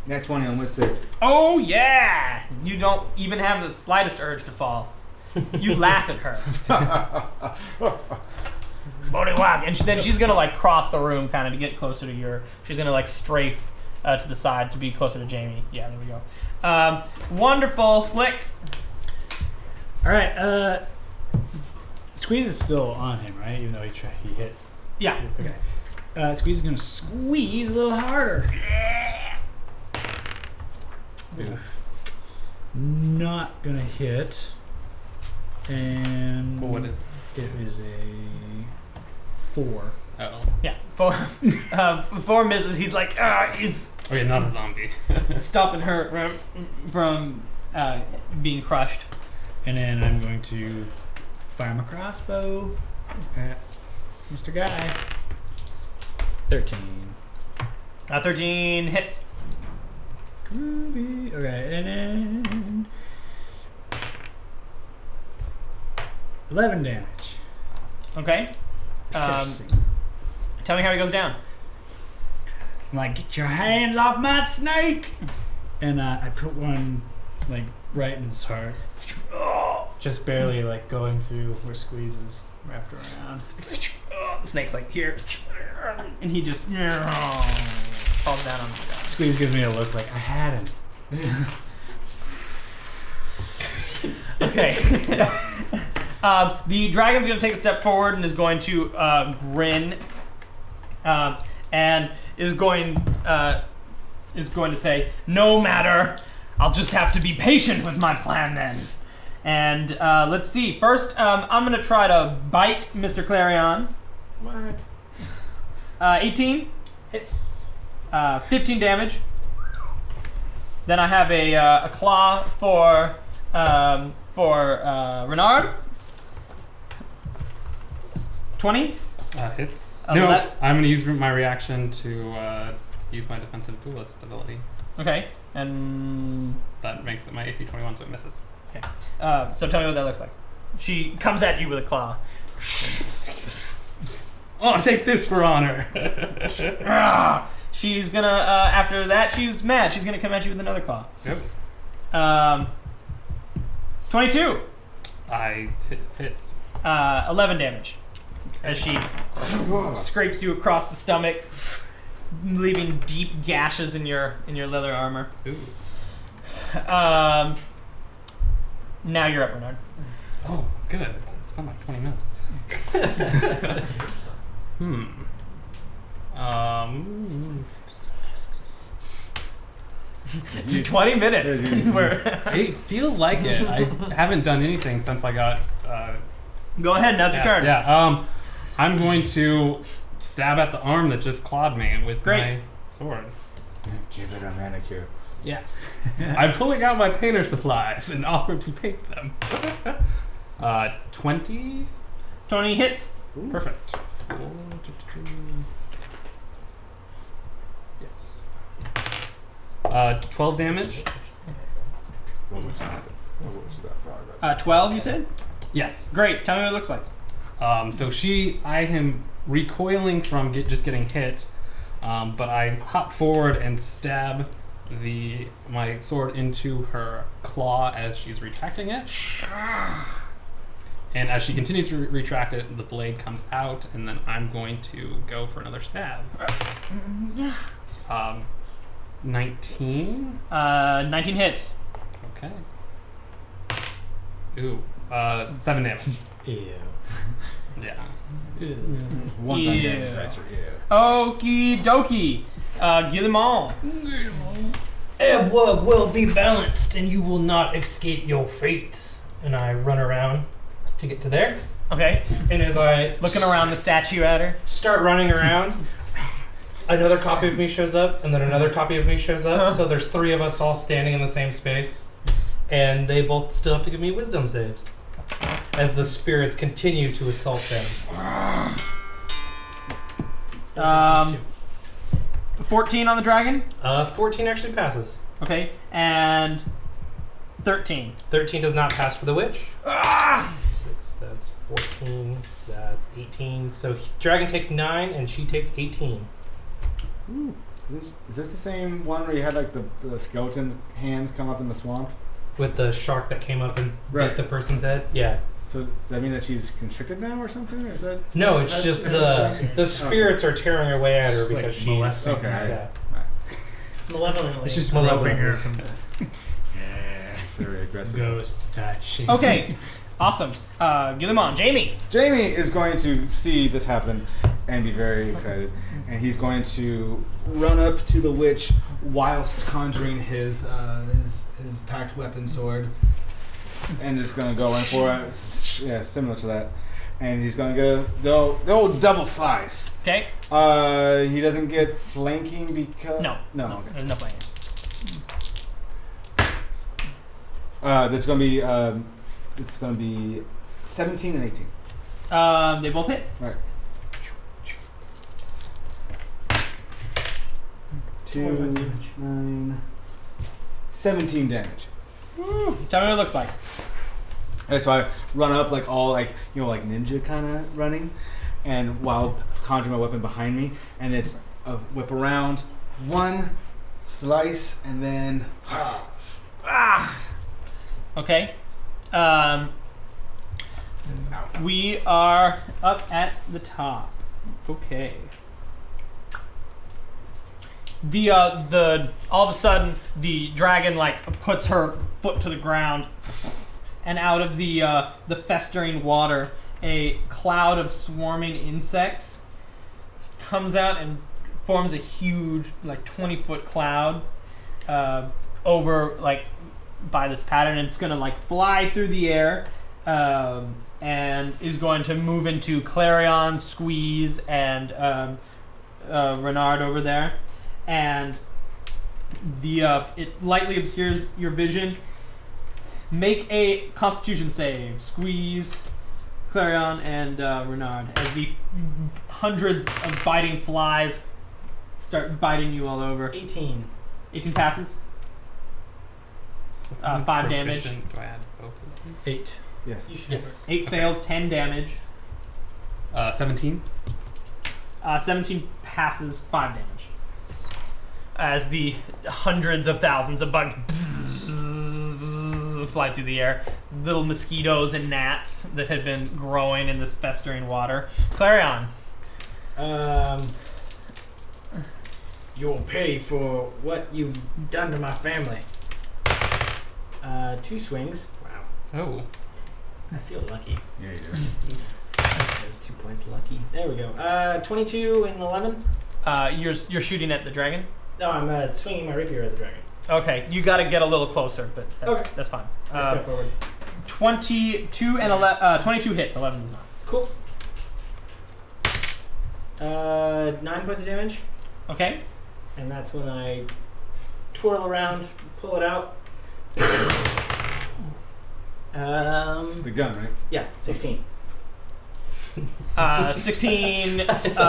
Next 20 on whiz save. Oh yeah! You don't even have the slightest urge to fall. You laugh at her. Bodhi Wog. And then she's gonna like cross the room kind of to get closer to your. She's gonna like strafe to the side to be closer to Jamie. Yeah, there we go. Wonderful, Slick. All right. Squeeze is still on him, right? Even though he hit. Yeah. Okay. Squeeze is gonna squeeze a little harder. Oof. Not gonna hit. And Well, what is it? it is a 4. Oh. Yeah. 4 misses. He's like, he's Oh yeah, not a zombie. stopping her from being crushed. And then I'm going to fire my crossbow at Mr. Guy. 13. 13 hits. Groovy. Okay, and then 11 damage. Okay. Tell me how he goes down. I'm like, get your hands off my snake! And I put one like right in his heart. Just barely like going through where Squeeze is wrapped around. The snake's like here, and he just falls down on the ground. Squeeze gives me a look like I had him. Okay. The dragon's going to take a step forward and is going to grin, and is going to say, "No matter. I'll just have to be patient with my plan then." And let's see. First, I'm going to try to bite Mr. Clarion. What? 18 Hits. 15 damage. Then I have a claw for Renard. 20. Hits. Oh, No, that- I'm going to use my reaction to use my defensive duelist ability. Okay, and That makes it my AC 21, so it misses. so tell me what that looks like. She comes at you with a claw. Oh, take this for honor. She's gonna after that she's mad. She's gonna come at you with another claw. Yep. 22. Hits. 11 damage as she scrapes you across the stomach, leaving deep gashes in your leather armor. Ooh. Now you're up, Renard. Oh, good. It's been like 20 minutes. 20 minutes. It feels like it. I haven't done anything since I got. Go ahead. Now's your turn. Yeah. I'm going to stab at the arm that just clawed me with Great. my sword. Give it a manicure. Yes. I'm pulling out my painter supplies and offer to paint them. 20? 20 hits. Perfect. 4 to 3. Yes. 12 damage. What was that? What was that for? 12, you said? Yes. Great. Tell me what it looks like. So I am recoiling from just getting hit, but I hop forward and stab my sword into her claw as she's retracting it. And as she continues to retract it, the blade comes out, and then I'm going to go for another stab. 19. 19 hits. Okay. Ooh. 7 damage. Ew. Yeah. One time Yeah. damage dice. Yeah. Okie dokie. Get them all. Wug will be balanced, and you will not escape your fate. And I run around to get to there. Okay. And as I Looking around the statue at her. start running around, another copy of me shows up, and then another copy of me shows up. Uh-huh. So there's 3 of us all standing in the same space, and they both still have to give me wisdom saves as the spirits continue to assault them. 14 on the dragon. 14 actually passes. Okay. And 13. 13 does not pass for the witch. Ah! 6, that's 14, that's 18. So dragon takes 9, and she takes 18. Ooh. Is this the same one where you had like the skeleton hands come up in the swamp? With the shark that came up and Right. bit the person's head? Yeah. So does that mean that she's constricted now or something? Or is that No, it's just the spirits are tearing away at her Just because like she's... molesting okay? Yeah. Malevolently. It's just Malevolent. groping her from the Very aggressive. ghost touch. Okay. Awesome. Get them on. Jamie. Jamie is going to see this happen and be very excited, and he's going to run up to the witch whilst conjuring his packed weapon sword, and just going to go in for it. Yeah, similar to that, and he's going to go the old double slice. Okay. He doesn't get flanking because No. okay. There's no plan. That's going to be it's going to be 17 and 18. They both hit. Right. 2, 9, 17 damage. Woo. Tell me what it looks like. And so I run up like all like ninja kind of running, and while conjuring my weapon behind me, and it's a whip around, one slice, and then Okay. We are up at the top. Okay. The all of a sudden the dragon like puts her foot to the ground, and out of the festering water, a cloud of swarming insects comes out and forms a huge, like 20-foot cloud over like by this pattern. And it's gonna like fly through the air and is going to move into Clarion, Squeeze, and Renard over there. And the it lightly obscures your vision. Make a Constitution save, Squeeze, Clarion, and Renard, as the hundreds of biting flies start biting you all over. 18. 18 passes. So 5 damage. proficient, do I add both of these? 8. yes. You should. Yes. 8 fails, 10 damage. 17. 17 passes, 5 damage. As the hundreds of thousands of bugs fly through the air. Little mosquitoes and gnats that had been growing in this festering water. Clarion. You'll pay for what you've done to my family. 2 swings. Wow. Oh. I feel lucky. Yeah, you do. There's 2 points lucky. There we go. 22 and 11. You're shooting at the dragon? No, I'm swinging my rapier at the dragon. Okay, you got to get a little closer, but that's fine. I step forward. 22 and 22 hits, 11 does not. Cool. 9 points of damage, Okay. and that's when I twirl around, pull it out. The gun, right? Yeah, 16. 16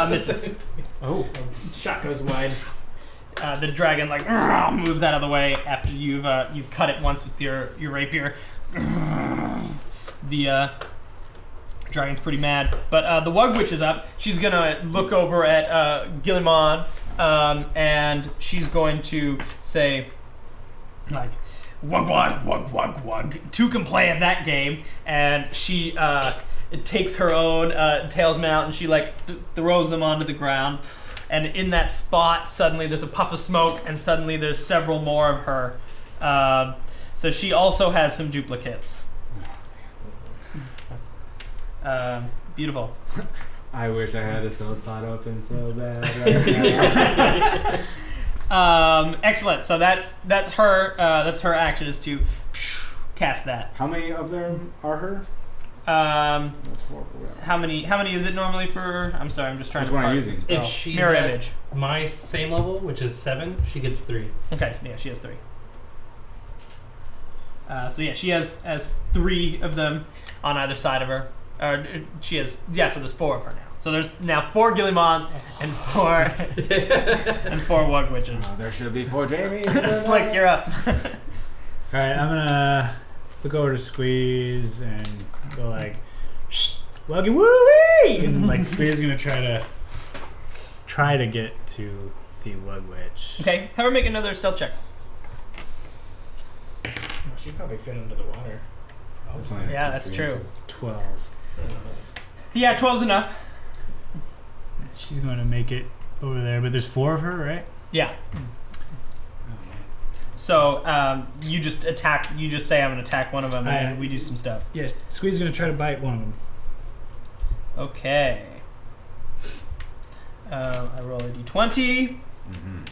misses. Oh. Shot goes wide. The dragon like moves out of the way after you've cut it once with your rapier. The dragon's pretty mad, but the Wug-Witch is up. She's gonna look over at Guilliman, and she's going to say, like, "Wug-Wug, Wug-Wug, Wug." Two can play at that game, and she takes her own talisman out and she like throws them onto the ground. And in that spot, suddenly there's a puff of smoke, and suddenly there's several more of her. So she also has some duplicates. Beautiful. I wish I had a spell slot open so bad right now. Excellent. So that's her. That's her action is to cast that. How many of them are her? How That's horrible. many is it normally per? I'm sorry, I'm just trying Which to one are parse you the using? spell. If she's Mirror at image. my same level, which is 7, she gets 3. Okay, yeah, she has 3. So yeah, she has 3 of them on either side of her. She has so there's 4 of her now. So there's now 4 Guillimans and 4 and 4 Wug-Witches. There should be 4 Jamies. Slick, you're up. Alright, I'm gonna look over to Squeeze and go like, Wuggy Woo-wee! And like Squeeze is gonna try to get to the Wug-Witch. Okay, have her make another stealth check. Oh, she'd probably fit under the water. Yeah, that's true. 12. Yeah, 12's enough. She's going to make it over there, but there's 4 of her, right? Yeah. Oh, man. So you just attack. You just say I'm gonna attack one of them, and we do some stuff. Yeah, Squeeze is going to try to bite one of them. Okay. I roll a d20. Mm-hmm.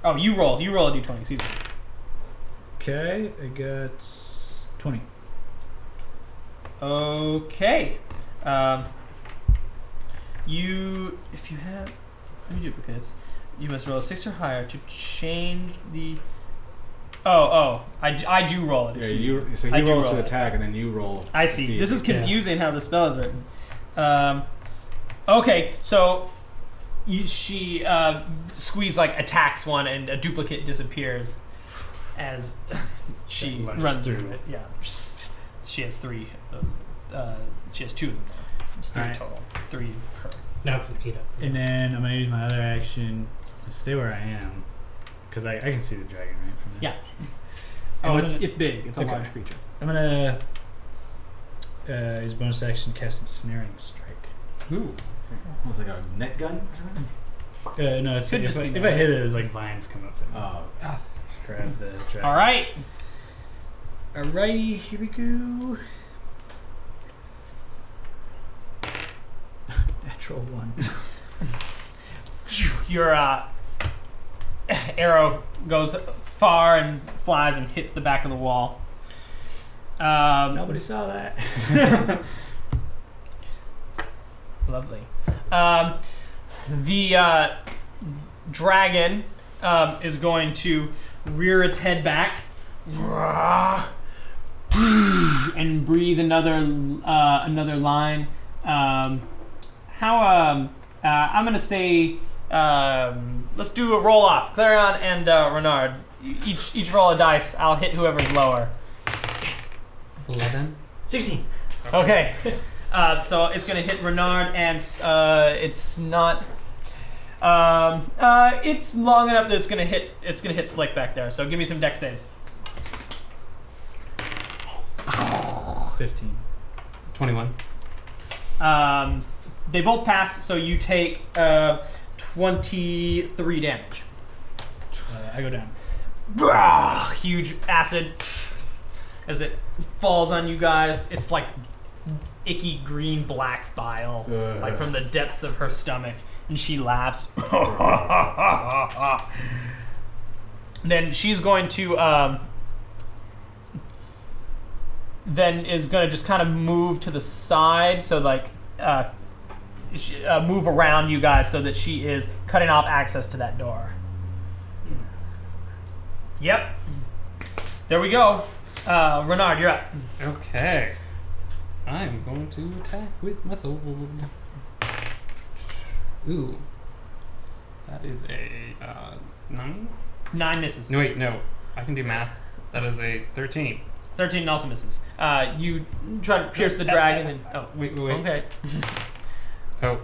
Oh, you roll. You roll a d20. Excuse me. Okay, I got 20. Okay. If you have any duplicates, you must roll a 6 or higher to change the. I do roll it. Yeah, excuse me. so I he do rolls roll to it. attack, and then you roll. I to see. if This you is can. confusing how the spell is written. Okay, so she Squeeze like attacks one, and a duplicate disappears as she Lunges runs through. through it. Yeah, she has 3. She has 2 of them. It's 3 Alright. total. 3 her. Now it's an 8 up. And then I'm going to use my other action to stay where I am. Because I can see the dragon, right? From there. Yeah. And Oh, I'm it's gonna- big. It's a okay. large creature. I'm going to use bonus action cast Ensnaring Strike. Ooh. Almost like a net gun. No, it's Could if just I be hit normal. it, it's like vines come up and Oh. Yes. grab the dragon. All right. Alrighty, here we go. Natural 1. Your arrow goes far and flies and hits the back of the wall. Nobody saw that. Lovely. The dragon is going to rear its head back and breathe another line. I'm gonna say let's do a roll off. Clarion and Renard, each roll a dice. I'll hit whoever's lower. 11. 16. Okay. So it's gonna hit Renard, and it's not. It's long enough that it's gonna hit. It's gonna hit Slick back there. So give me some dex saves. 15. 21. They both pass, so you take 23 damage. I go down. Huge acid as it falls on you guys. It's like icky green black bile, like from the depths of her stomach, and she laughs. Then she's going to then is going to just kind of move to the side, so like move around you guys so that she is cutting off access to that door. Yep. There we go. Renard, you're up. Okay. I'm going to attack with my sword. Ooh. That is a 9? 9 misses. No, wait, no. I can do math. That is a 13. 13 also misses. You try to pierce the dragon and... Oh, Wait. okay. Oh.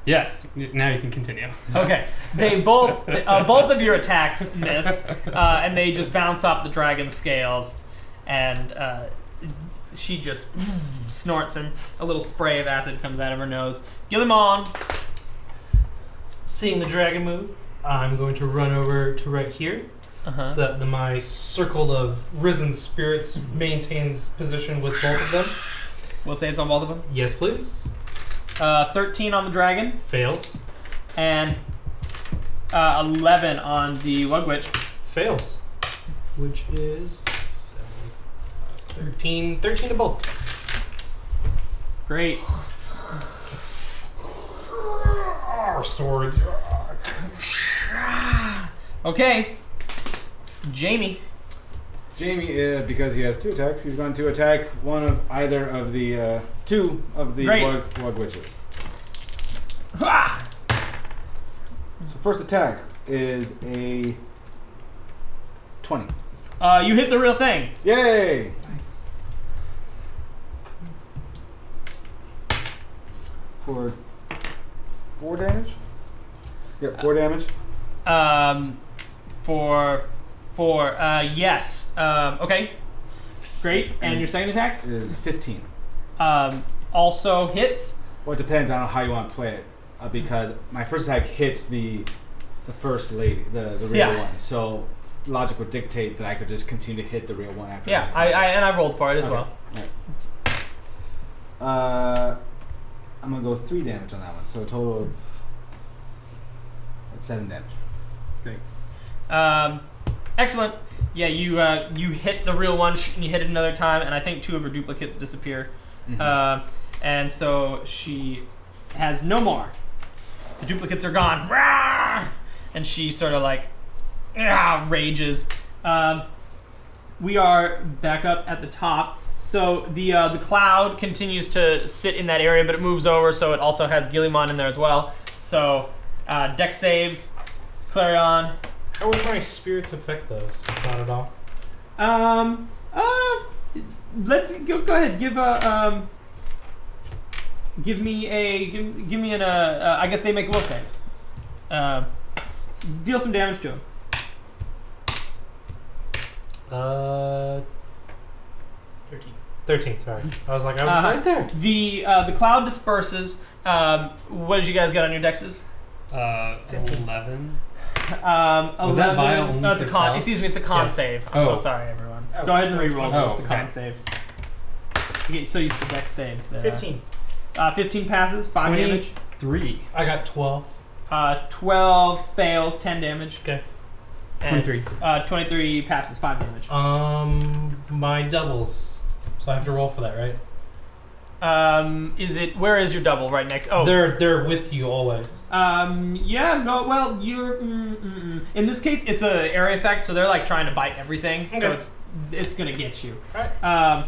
Yes. Now you can continue. Okay. They both of your attacks miss, and they just bounce off the dragon's scales, and she just snorts, and a little spray of acid comes out of her nose. Gillimon. Seeing the dragon move, I'm going to run over to right here, so that my circle of risen spirits maintains position with both of them. Will saves on both of them. Yes, please. 13 on the dragon. Fails. And 11 on the Wug-Witch. Fails. Which is 13 to both. Great. Our swords. Okay. Jamie. Jamie, because he has 2 attacks, he's going to attack either of the 2 of the Wug-Witches. Ha! So first attack is a 20. You hit the real thing. Yay! Nice. For 4 damage? Yep, 4 damage. For yes. Okay. Great. And your second attack? Is 15. Also hits. Well, it depends on how you want to play it. Because my first attack hits the first lady, the real one. So logic would dictate that I could just continue to hit the real one after. Yeah, I rolled for it as well. Right. I'm gonna go 3 damage on that one. So a total of 7 damage. Great. Excellent. Yeah, you hit the real one, and you hit it another time, and I think 2 of her duplicates disappear. Mm-hmm. And so she has no more. The duplicates are gone. Rah! And she sort of like rages. We are back up at the top. So the cloud continues to sit in that area, but it moves over, so it also has Gillimon in there as well. So dex saves, Clarion. How would my spirits affect those? Not at all. Let's go ahead. Give me an I guess they make a will save. Deal some damage to him. 13, sorry. I was like, I was right there. The cloud disperses. What did you guys get on your dexes? 11. Was that by only no, it's a con. Excuse me, it's a con Yes. save. I'm so sorry, everyone. Go ahead and reroll. It's a con save. Okay, so you the dex saves there. 15. 15 passes, 5 damage. 3. I got 12. 12 fails, 10 damage. Okay. And, 23. 23 passes, 5 damage. My doubles. So I have to roll for that, right? Where is your double? Right next. Oh, they're with you always. Yeah. Go. Well, you're. In this case, it's a area effect, so they're like trying to bite everything. Okay. So it's gonna get you. Alright.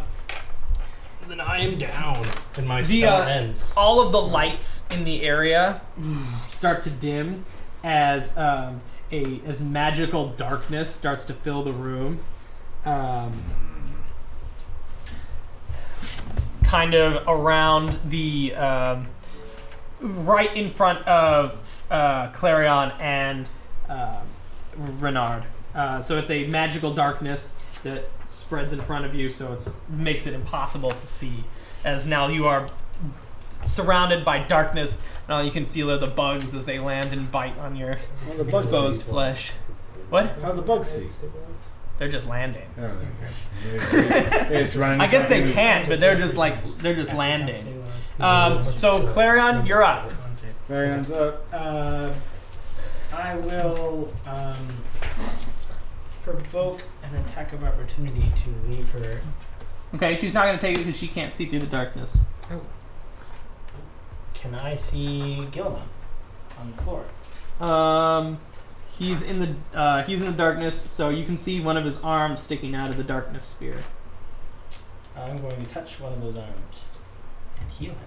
Then I am down, and my spell ends. All of the lights in the area start to dim as as magical darkness starts to fill the room. Kind of around the right in front of Clarion and Renard. So it's a magical darkness that spreads in front of you, so it makes it impossible to see. As now you are surrounded by darkness, now you can feel the bugs as they land and bite on your exposed flesh. What? How do the bugs see? They're just landing. Oh, they're just running. I guess they can't, but they're just landing. So Clarion, you're up. Clarion's up. I will provoke an attack of opportunity to leave her Okay, she's not going to take it because she can't see through the darkness. Can I see Gilman on the floor? He's in the darkness, so you can see one of his arms sticking out of the darkness sphere. I'm going to touch one of those arms and heal him.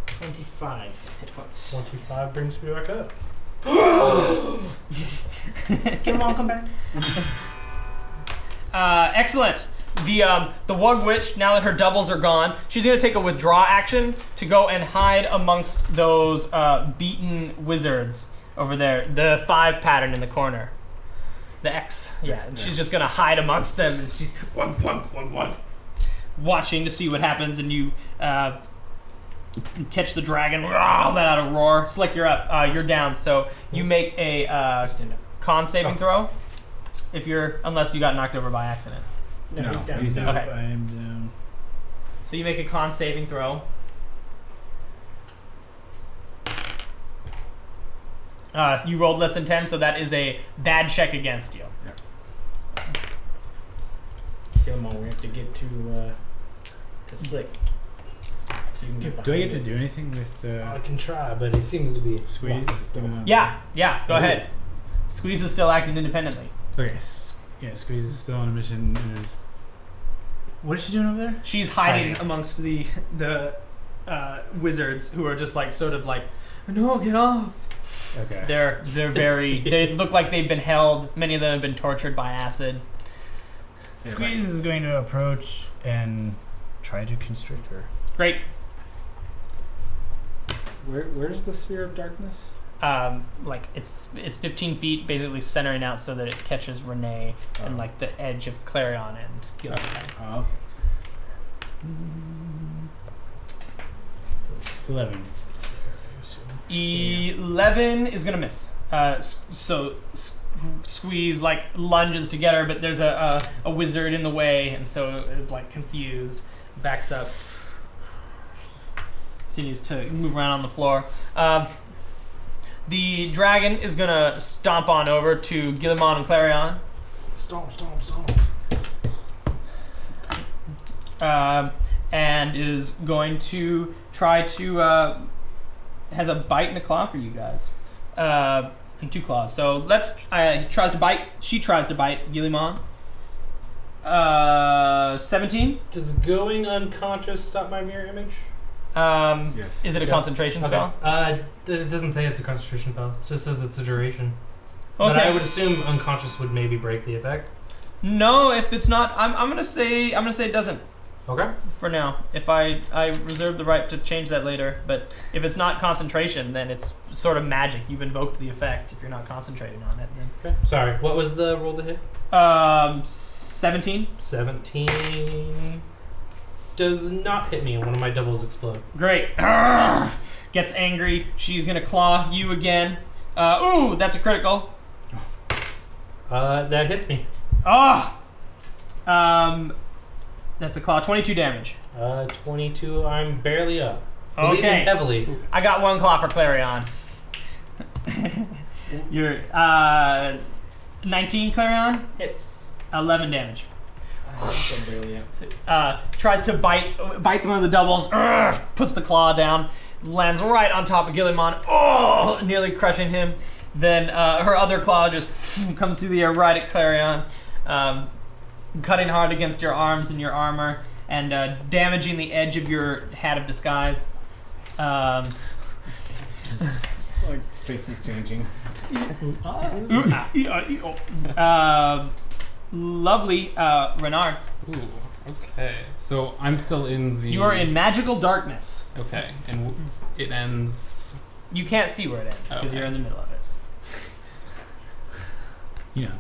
25 hit points. 25 brings me back up. Gilman, come back. Excellent. The Wug-Witch, now that her doubles are gone, she's going to take a withdraw action to go and hide amongst those beaten wizards over there. The 5 pattern in the corner. The X. Yeah, and she's just going to hide amongst them. And she's watching to see what happens, and you catch the dragon, let out a roar. Slick, you're up. You're down, so you make a con saving throw. Unless you got knocked over by accident. No, he's down. He's down. Okay. I am down. So you make a con saving throw. You rolled less than 10, so that is a bad check against you. Gilman, we have to get to Slick. So you can get Do I get behind to it. do anything with I can try, but he seems to be squeeze? Yeah, go ahead. Squeeze is still acting independently. Okay. Yeah, Squeeze is still on a mission. And is... What is she doing over there? She's hiding amongst the wizards who are just like sort of like, no, get off. Okay. They're very. They look like they've been held. Many of them have been tortured by acid. Squeeze is going to approach and try to constrict her. Great. Where's the sphere of darkness? Like it's 15 feet, basically centering out so that it catches Renee and like the edge of Clarion and Gilman. Oh. So 11. 11 is gonna miss. Squeeze like lunges to get her, but there's a wizard in the way, and so is like confused, backs up, continues to move around on the floor. The dragon is gonna stomp on over to Guillemon and Clarion. Stomp. And is going to try to has a bite and a claw for you guys, and 2 claws. So let's. He tries to bite. She tries to bite Guillemon. 17. Does going unconscious stop my mirror image? Yes. Is it a concentration spell? It doesn't say it's a concentration spell. It just says it's a duration. Okay. But I would assume unconscious would maybe break the effect. No, if it's not, I'm gonna say it doesn't. Okay. For now, if I reserve the right to change that later, but if it's not concentration, then it's sort of magic. You've invoked the effect if you're not concentrating on it. Then. Okay. Sorry. What was the roll to hit? 17. 17 does not hit me, and one of my doubles explode. Great. Gets angry. She's gonna claw you again. Ooh, that's a critical. That hits me. That's a claw. 22 damage. 22. I'm barely up. Bleeding Okay. heavily. I got 1 claw for Clarion. You're 19, Clarion. Hits. 11 damage. I'm barely up. Tries to bites one of the doubles, puts the claw down, lands right on top of Guillemon, nearly crushing him. Then her other claw just comes through the air right at Clarion, cutting hard against your arms and your armor, and damaging the edge of your hat of disguise. Like faces changing. Lovely, Renard. Ooh, okay. So I'm still in the... You are in magical darkness. Okay, and it ends... You can't see where it ends because Okay. you're in the middle of it. You know,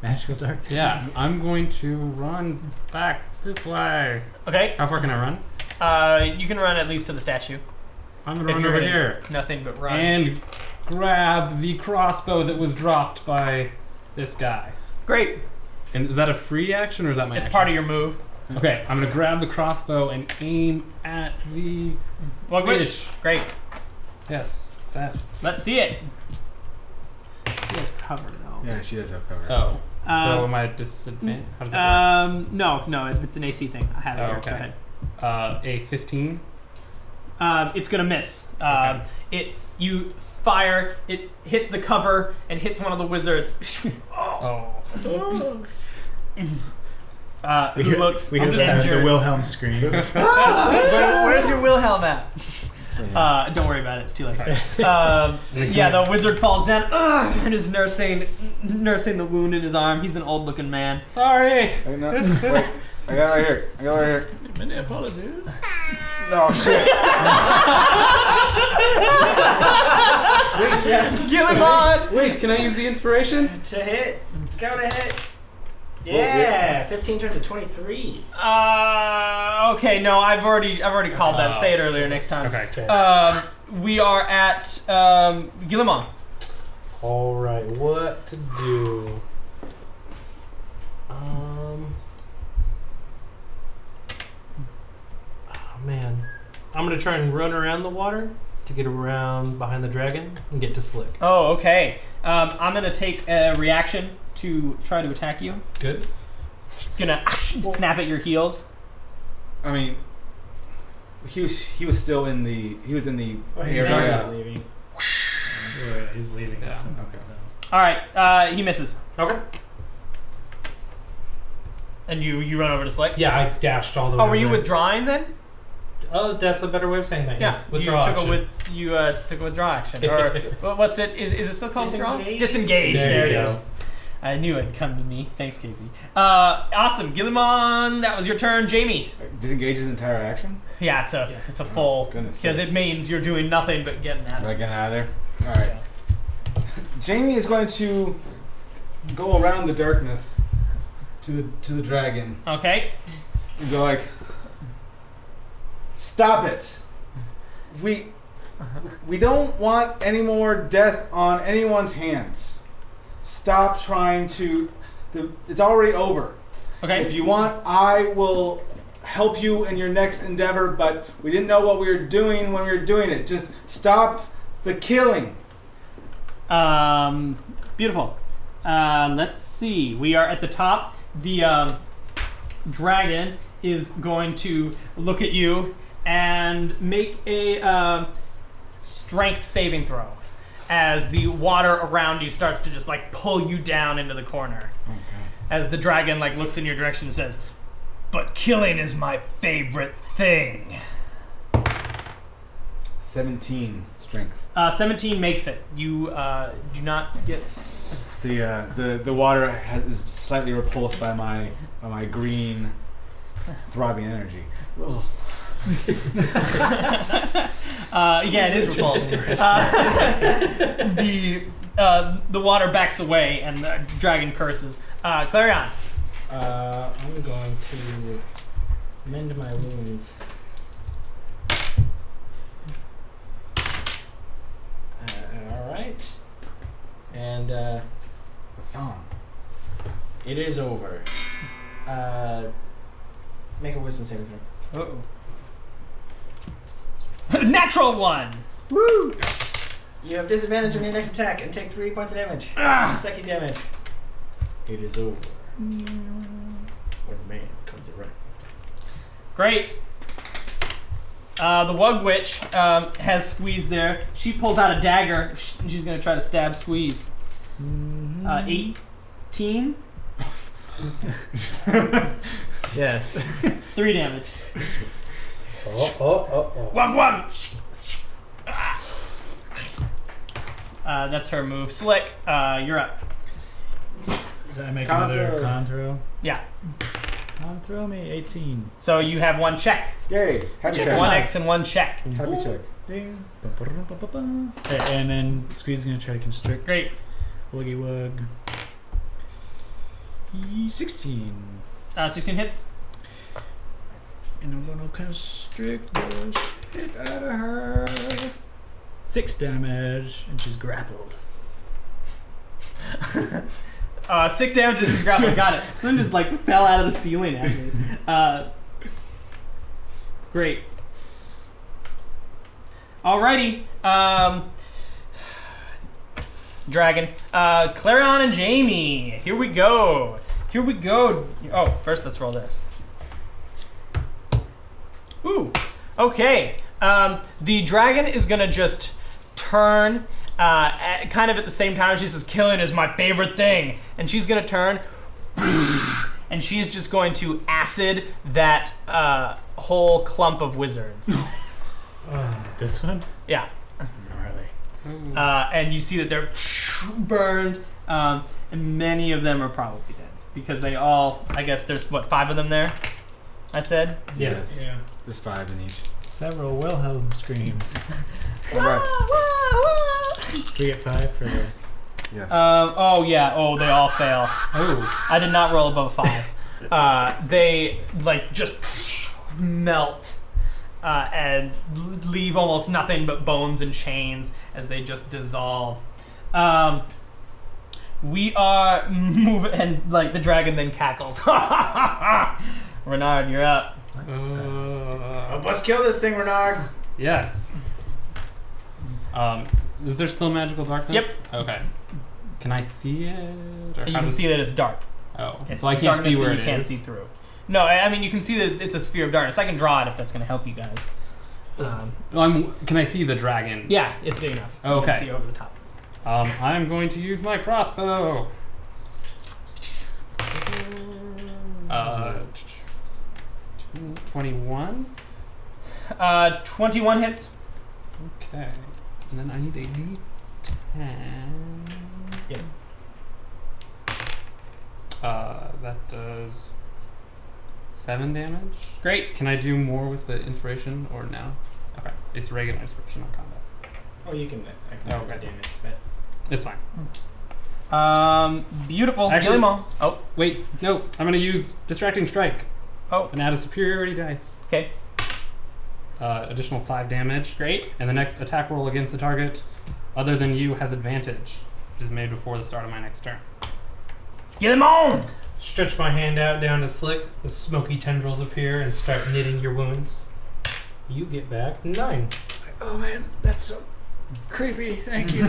magical dark. Yeah, I'm going to run back this way. Okay. How far can I run? You can run at least to the statue. I'm going to If run you're over in here Nothing but run. and grab the crossbow that was dropped by this guy. Great. And is that a free action or is that my It's action? part of your move. Okay, I'm going to grab the crossbow and aim at the... Wug-Witch. Witch. Great. Yes, that... Let's see it. She has cover though. Yeah, she does have cover. Oh. So am I at disadvantage? How does that work? No, it's an AC thing. I have it here. Okay. Go ahead. A 15. It's gonna miss. Okay. You fire. It hits the cover and hits one of the wizards. Oh. Who looks We hear the injured. Wilhelm scream. Where's your Wilhelm at? Don't worry about it. It's too late. The wizard falls down and is nursing the wound in his arm. He's an old-looking man. Sorry. Wait, no, wait. I got it right here. Many apologies. No shit. Gillimon! Wait, can I use the inspiration? To hit. Go to hit. Yeah, 15 turns to 23. Okay, no, I've already called that. Say it earlier next time. Okay. We are at Gillimon. All right, what to do? Oh man, I'm gonna try and run around the water to get around behind the dragon and get to Slick. Oh, okay. I'm gonna take a reaction to try to attack you. Good. Gonna snap at your heels. I mean, he was still in the area. He's leaving. He's leaving. Yeah. Okay. All right. He misses, Okay. and you run over to Slick. Yeah, I dashed all the way. Oh, were you over. withdrawing then? Oh, that's a better way of saying that. Yeah, Yes, withdraw action. you took a withdraw action, or what's it? Is it still called withdraw? Disengage. Disengage. There There you it go. is. I knew it'd come to me. Thanks, Casey. Awesome, Gillimon. That was your turn, Jamie. Disengage his entire action. Yeah, it's a full goodness because sakes. it means you're doing nothing but getting at it. Like, get out of there. All right. Jamie is going to go around the darkness to the dragon Okay. and go like, "Stop it! We don't want any more death on anyone's hands. Stop trying to. It's already over. Okay. If you want, I will help you in your next endeavor. But we didn't know what we were doing when we were doing it. Just stop the killing." Beautiful. Let's see. We are at the top. The dragon is going to look at you and make a strength saving throw as the water around you starts to just like pull you down into the corner. Okay. As the dragon like looks in your direction and says, "But killing is my favorite thing." 17 strength. 17 makes it. You do not get. The water is slightly repulsed by my green throbbing energy. Yeah, it is repulsed. The water backs away and the dragon curses. Clarion. I'm going to mend my wounds. All right. And What song? it is over. Make a wisdom saving throw. Uh-oh. Natural one. Woo! You have disadvantage on your next attack and take 3 points of damage. Second damage. It is over. When man comes around. Great. The Wug-Witch has Squeeze there. She pulls out a dagger. She's going to try to stab Squeeze. 18? Yes. 3 damage. Oh. Wug-Wug! That's her move. Slick, you're up. Does that make Con another throw. con throw? Yeah. Con throw me 18. So you have one check. Yay! Happy check. One X and one check. Happy check. Ding. And then Squeeze is gonna try to constrict. Great. Wuggy-Wug. 16. 16 hits. And I'm gonna constrict the shit out of her. 6 damage, and she's grappled. 6 damage is grappled. Got it. Something just like fell out of the ceiling at me. Great. Alrighty. dragon. Clarion and Jamie. Here we go. Oh, first let's roll this. Ooh. Okay. The dragon is gonna just turn, kind of at the same time. She says, "Killing is my favorite thing," and she's gonna turn, and she's just going to acid that whole clump of wizards. This one? Yeah. Gnarly. And you see that they're burned, and many of them are probably dead because they all. I guess there's what, 5 of them there. I said. Yes. Yeah. There's 5 in each. Several Wilhelm screams. All right. We get 5 for the. Yes. Oh yeah. Oh, they all fail. Oh. I did not roll above a 5. They like just melt and leave almost nothing but bones and chains as they just dissolve. We are moving, and like the dragon then cackles. Renard, you're up. Let's kill this thing, Renard. Yes. Is there still magical darkness? Yep. Okay. Can I see it? Or You how can does- see that it's dark. Oh, It's so I can't darkness see where that it you can't is. see through. No, I mean you can see that it's a sphere of darkness. I can draw it if that's going to help you guys. Can I see the dragon? Yeah, it's big enough. You Okay. can see over the top. I'm going to use my crossbow. 21. 21 hits. Okay. And then I need a D10. Yep. That does 7 damage. Great. Can I do more with the inspiration or no? Okay. It's regular inspiration on combat. Oh, you can. I can Okay. damage, but It's fine. Beautiful. Actually- Kill them all. Oh, Wait, no. I'm going to use Distracting Strike. Oh. And add a superiority dice. okay. Additional 5 damage. Great. And the next attack roll against the target, other than you, has advantage. Which is made before the start of my next turn. Get him on. Stretch my hand out down to Slick. The smoky tendrils appear and start knitting your wounds. You get back 9. Oh man, that's so creepy. Thank you.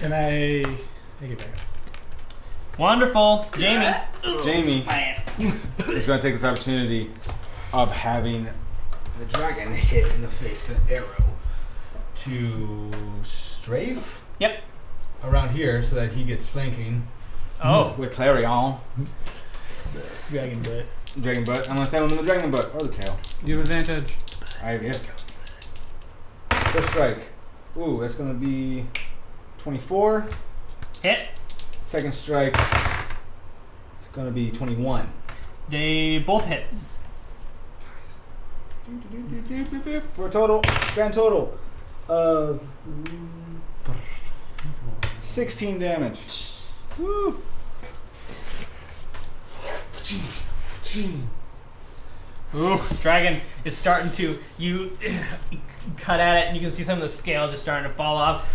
And I get back. Wonderful. Jamie. Jamie is going to take this opportunity of having the dragon hit in the face with an arrow to strafe Yep. around here so that he gets flanking Oh. with Clarion. Dragon butt. Dragon butt. I'm going to stab him in the dragon butt or the tail. You have advantage. I have yes. First strike. Ooh, that's going to be 24. Hit. Second strike. It's going to be 21. They both hit. For a total, grand total of 16 damage. Woo. Ooh, dragon is starting to, you cut at it and you can see some of the scales just starting to fall off.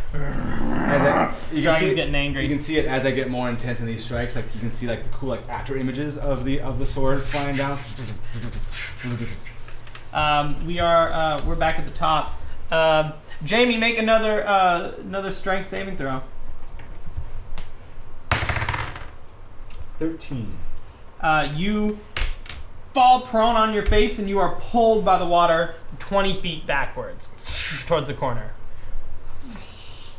You Dragon's getting angry. You can see it as I get more intense in these strikes. Like you can see like the cool like after images of the sword flying down. We're back at the top. Jamie, make another strength saving throw. 13. You fall prone on your face and you are pulled by the water 20 feet backwards towards the corner.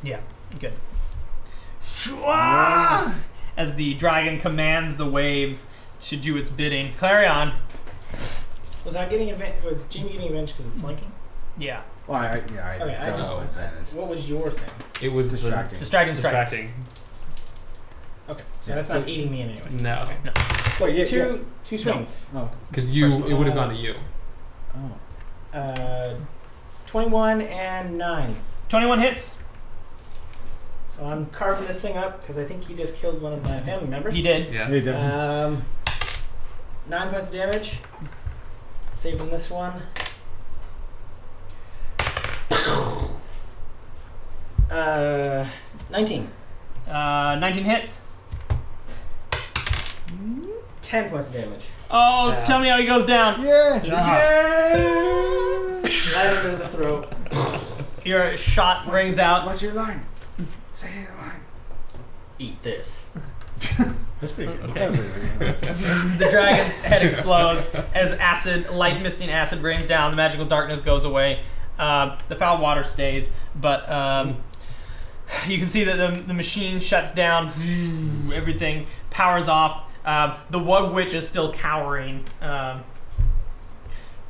Yeah, good. As the dragon commands the waves to do its bidding. Clarion. was I getting advantage? Was Jamie getting advantage because of flanking? Yeah. Well, I Okay, I got just- no advantage. What was your thing? It was Distracting. Distracting strike. Distracting. Okay, so Yeah, that's so- not aiding me in any way. No. Wait, yeah, Two swings. Oh. Because First one. it would have gone to you. Oh. 21 and 9. 21 hits. So I'm carving this thing up because I think he just killed one of my family members. He did. Yeah. Yeah, definitely. 9 points of damage. Saving this one. 19. 19 hits. 10 points of damage. Oh, Yes. tell me how he goes down. Yeah. Right under the throat. Your shot rings out. What's your line? Eat this. That's pretty good. Okay. The dragon's head explodes as light misting acid rains down. The magical darkness goes away. The foul water stays, but you can see that the machine shuts down. Everything powers off. The Wug-Witch is still cowering.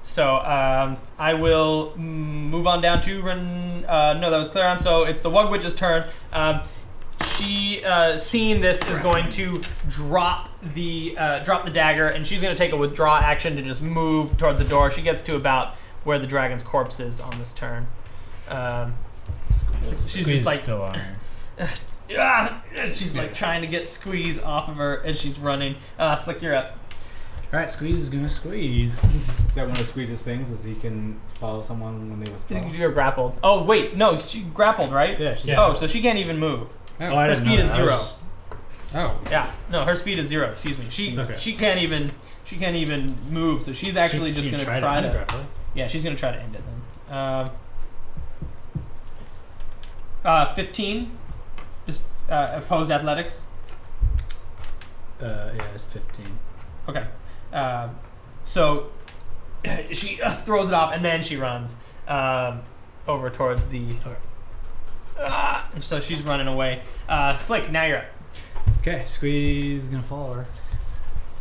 So I will move on down to no, that was Clairon. So it's the Wug-Witch's turn. She, seeing this, is going to drop the dagger, and she's going to take a withdraw action to just move towards the door. She gets to about where the dragon's corpse is on this turn. She's just like still on her. she's like trying to get Squeeze off of her as she's running. Slick, you're up. All right, Squeeze is gonna squeeze. Is that one of Squeeze's things? Is he can follow someone when they withdraw? You're grappled. Oh wait, no, she grappled, right? Yeah. She's Oh, so she can't even move. I Her didn't speed know is that. I was 0. just- Oh. Yeah, no, her speed is 0. Excuse me. She can't even move. So she's actually just gonna try to. grapple. Yeah, she's gonna try to end it then. 15 is opposed athletics. Yeah, it's 15. Okay. So she throws it off and then she runs over towards the. So she's running away. Slick, now you're up. Okay, Squeeze is gonna follow her.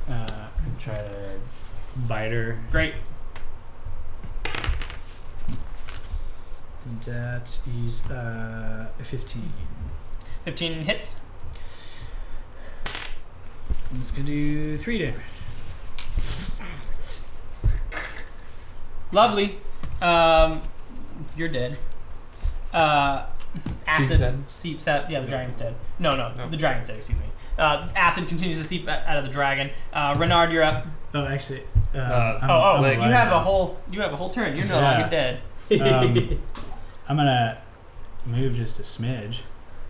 And try to bite her. Great. And that is 15. 15 hits. I'm just gonna do 3 damage. Lovely. You're dead. Acid dead? seeps out. Yeah, the dragon's dead. No, No. the dragon's dead. Excuse me. Acid continues to seep out of the dragon. Renard, you're up. Oh, actually. You like- have a whole turn. You're no longer dead. I'm gonna move just a smidge.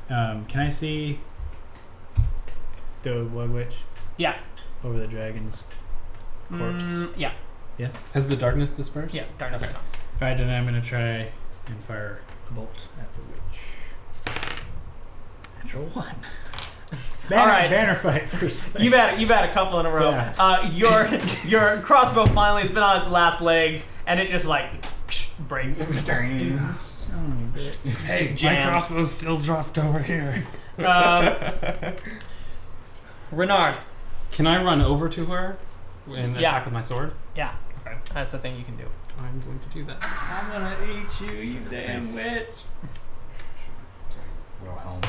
Can I see the Wug-Witch? Yeah. Over the dragon's corpse. Yeah. Has the darkness dispersed? Yeah. Darkness. Okay. Alright, then I'm gonna try and fire a bolt at the witch. Natural 1. All right. Banner fight first. You've had a couple in a row. Yeah. Your crossbow finally has been on its last legs, and it just like breaks. Son of a bitch. Hey, It's my jammed. crossbow's still dropped over here. Renard. Can I run over to her and Yeah. attack with my sword? Yeah. Okay. That's the thing you can do. I'm going to do that. I'm gonna eat you, you damn Nice. witch. Royal helm.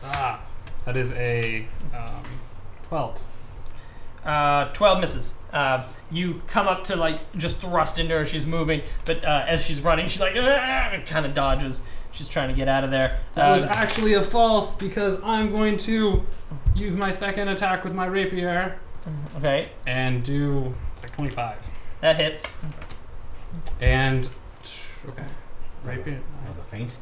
Ah, that is a 12. 12 misses. You come up to like just thrust into her. She's moving, but as she's running, she's like kind of dodges. She's trying to get out of there. That was actually a false because I'm going to use my second attack with my rapier okay. and do it's like 25. That hits. And okay, rapier. That was a feint.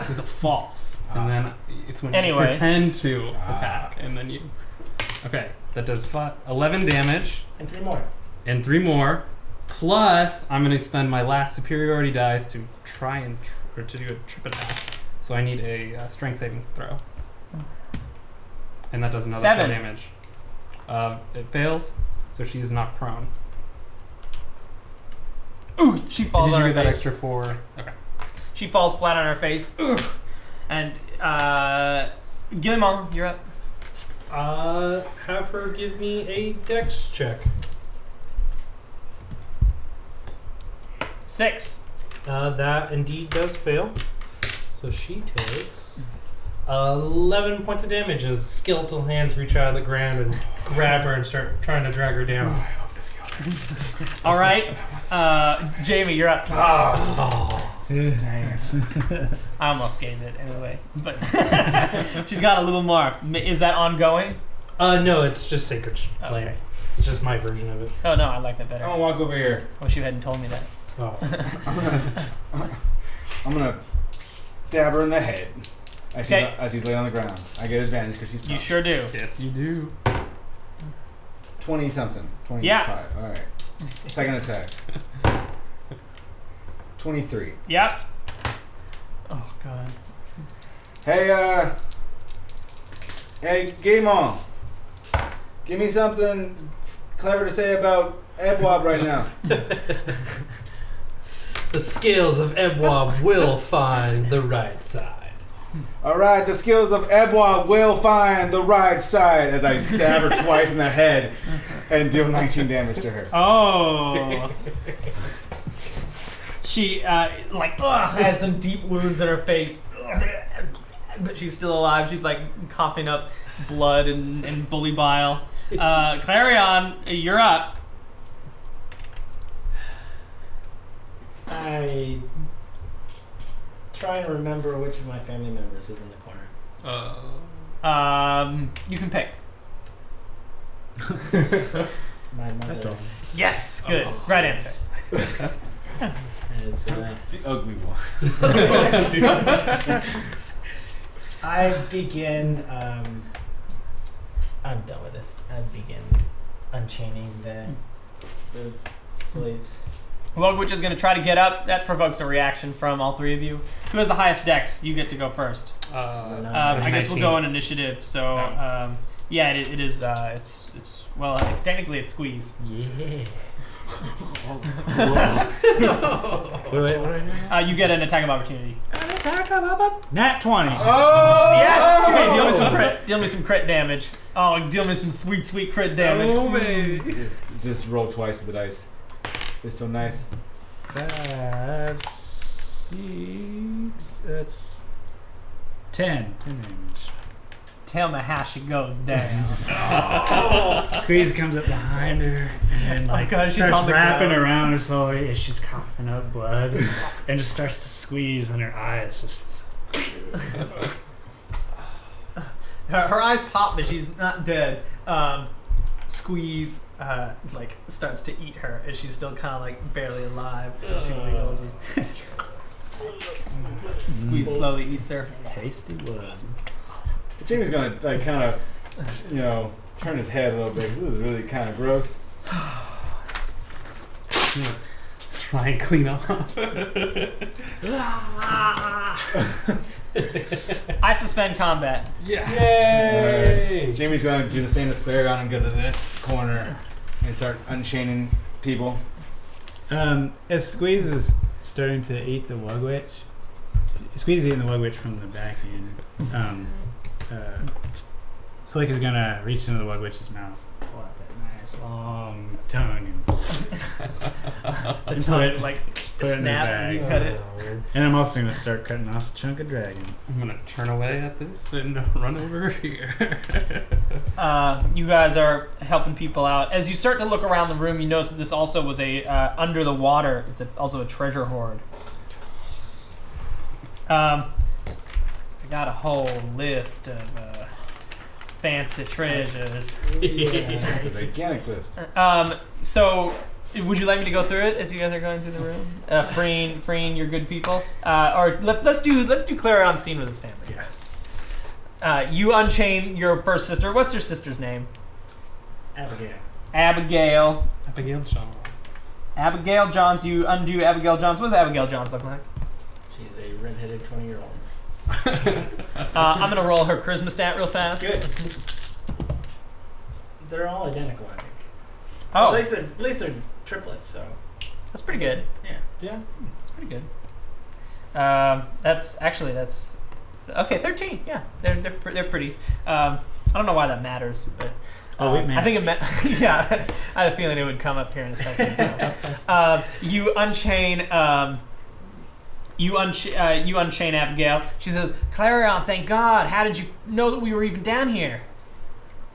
It's a false, and then it's when Anyway. you pretend to attack, and then you. Okay, that does 11 damage And 3 more. and 3 more. Plus, I'm going to spend my last superiority dice to try and or to do a trip attack. So I need a strength saving throw, and that does another 7 4 damage. It fails, so she's knocked prone. Ooh, she falls Did on you her get that face. extra 4? Okay. She falls flat on her face. Ugh. And Guillemot, you're up. Have her give me a dex check. 6. That indeed does fail. So she takes 11 points of damage as skeletal hands reach out of the ground and grab her and start trying to drag her down. All right. Jamie, you're up. Dang it. I almost gave it anyway, but she's got a little mark. Is that ongoing? No, it's just Sacred Flame. Okay. It's just my version of it. Oh no, I like that I'm better. gonna walk over here. Wish you hadn't told me that. Oh. I'm gonna stab her in the head Okay. as she's laying on the ground. I get advantage because she's You pumped. sure do. Yes, you do. 20 something. 25. Yeah. All right. Second attack. 23. Yep. Oh god. Hey, Game On. Give me something clever to say about Ebwab right now. The scales of Ebwab will find the right side. Alright, the skills of Ebwab will find the right side as I stab her twice in the head and deal 19 damage to her. Oh. She has some deep wounds in her face, but she's still alive. She's like coughing up blood and bully bile. Clarion, you're up. I try and remember which of my family members was in the corner. You can pick. My mother. That's all. Yes, good. Right answer. Is, The ugly one. I begin. I'm done with this. I begin unchaining the slaves. Wug-Witch is going to try to get up. That provokes a reaction from all three of you. Who has the highest dex? You get to go first. I guess we'll go in initiative. So, yeah, it is. It's well, technically it's squeeze. Yeah. Wait, what are you You get an attack of opportunity. Nat 20. Oh! Yes. Okay, deal me some crit. Deal me some crit damage. Oh, deal me some sweet crit damage. Oh, baby. Just roll twice the dice. It's so nice. 5, 6. That's 10. 10 damage. Tell me how she goes down. Squeeze comes up behind her and then God, she's starts on the wrapping ground. around her slowly as she's coughing up blood and just starts to squeeze and her eyes just Her eyes pop, but she's not dead. Squeeze starts to eat her as she's still kind of like barely alive. She wiggles. Squeeze slowly eats her. tasty blood. Jamie's gonna like kind of, turn his head a little bit because this is really kind of gross. Try and clean up. I suspend combat. Yay! Jamie's gonna do the same as Clarion and go to this corner and start unchaining people. As Squeeze is starting to eat the Wug-Witch, Squeeze is eating the Wug-Witch from the back end. Slick is gonna reach into the Wug-Witch's mouth, pull out that nice long tongue, and put it Like put it in the snaps as you bag. cut it. And I'm also gonna start cutting off a chunk of dragon. I'm gonna turn away at this and run over here. You guys are helping people out. As you start to look around the room, you notice that this also was a under the water. It's also a treasure hoard. I got a whole list of fancy treasures. It's a gigantic list. So, would you like me to go through it as you guys are going through the room? Freen, you're good people. Or let's do Clarion's scene with his family. Yeah. You unchain your first sister. What's your sister's name? Abigail. Abigail. Abigail Jones. Abigail Johns. You undo Abigail Johns. What does Abigail Johns look like? She's a red-headed 20-year-old. I'm gonna roll her charisma stat real fast. Good. They're all identical, I think. Oh, At least they're triplets, so. that's pretty good. Yeah. That's pretty good. That's okay. 13. Yeah, they're pretty. I don't know why that matters, but I think it meant. Yeah, I had a feeling it would come up here in a second. So. You unchain. You unchain Abigail. She says, "Clarion, thank God. How did you know that we were even down here?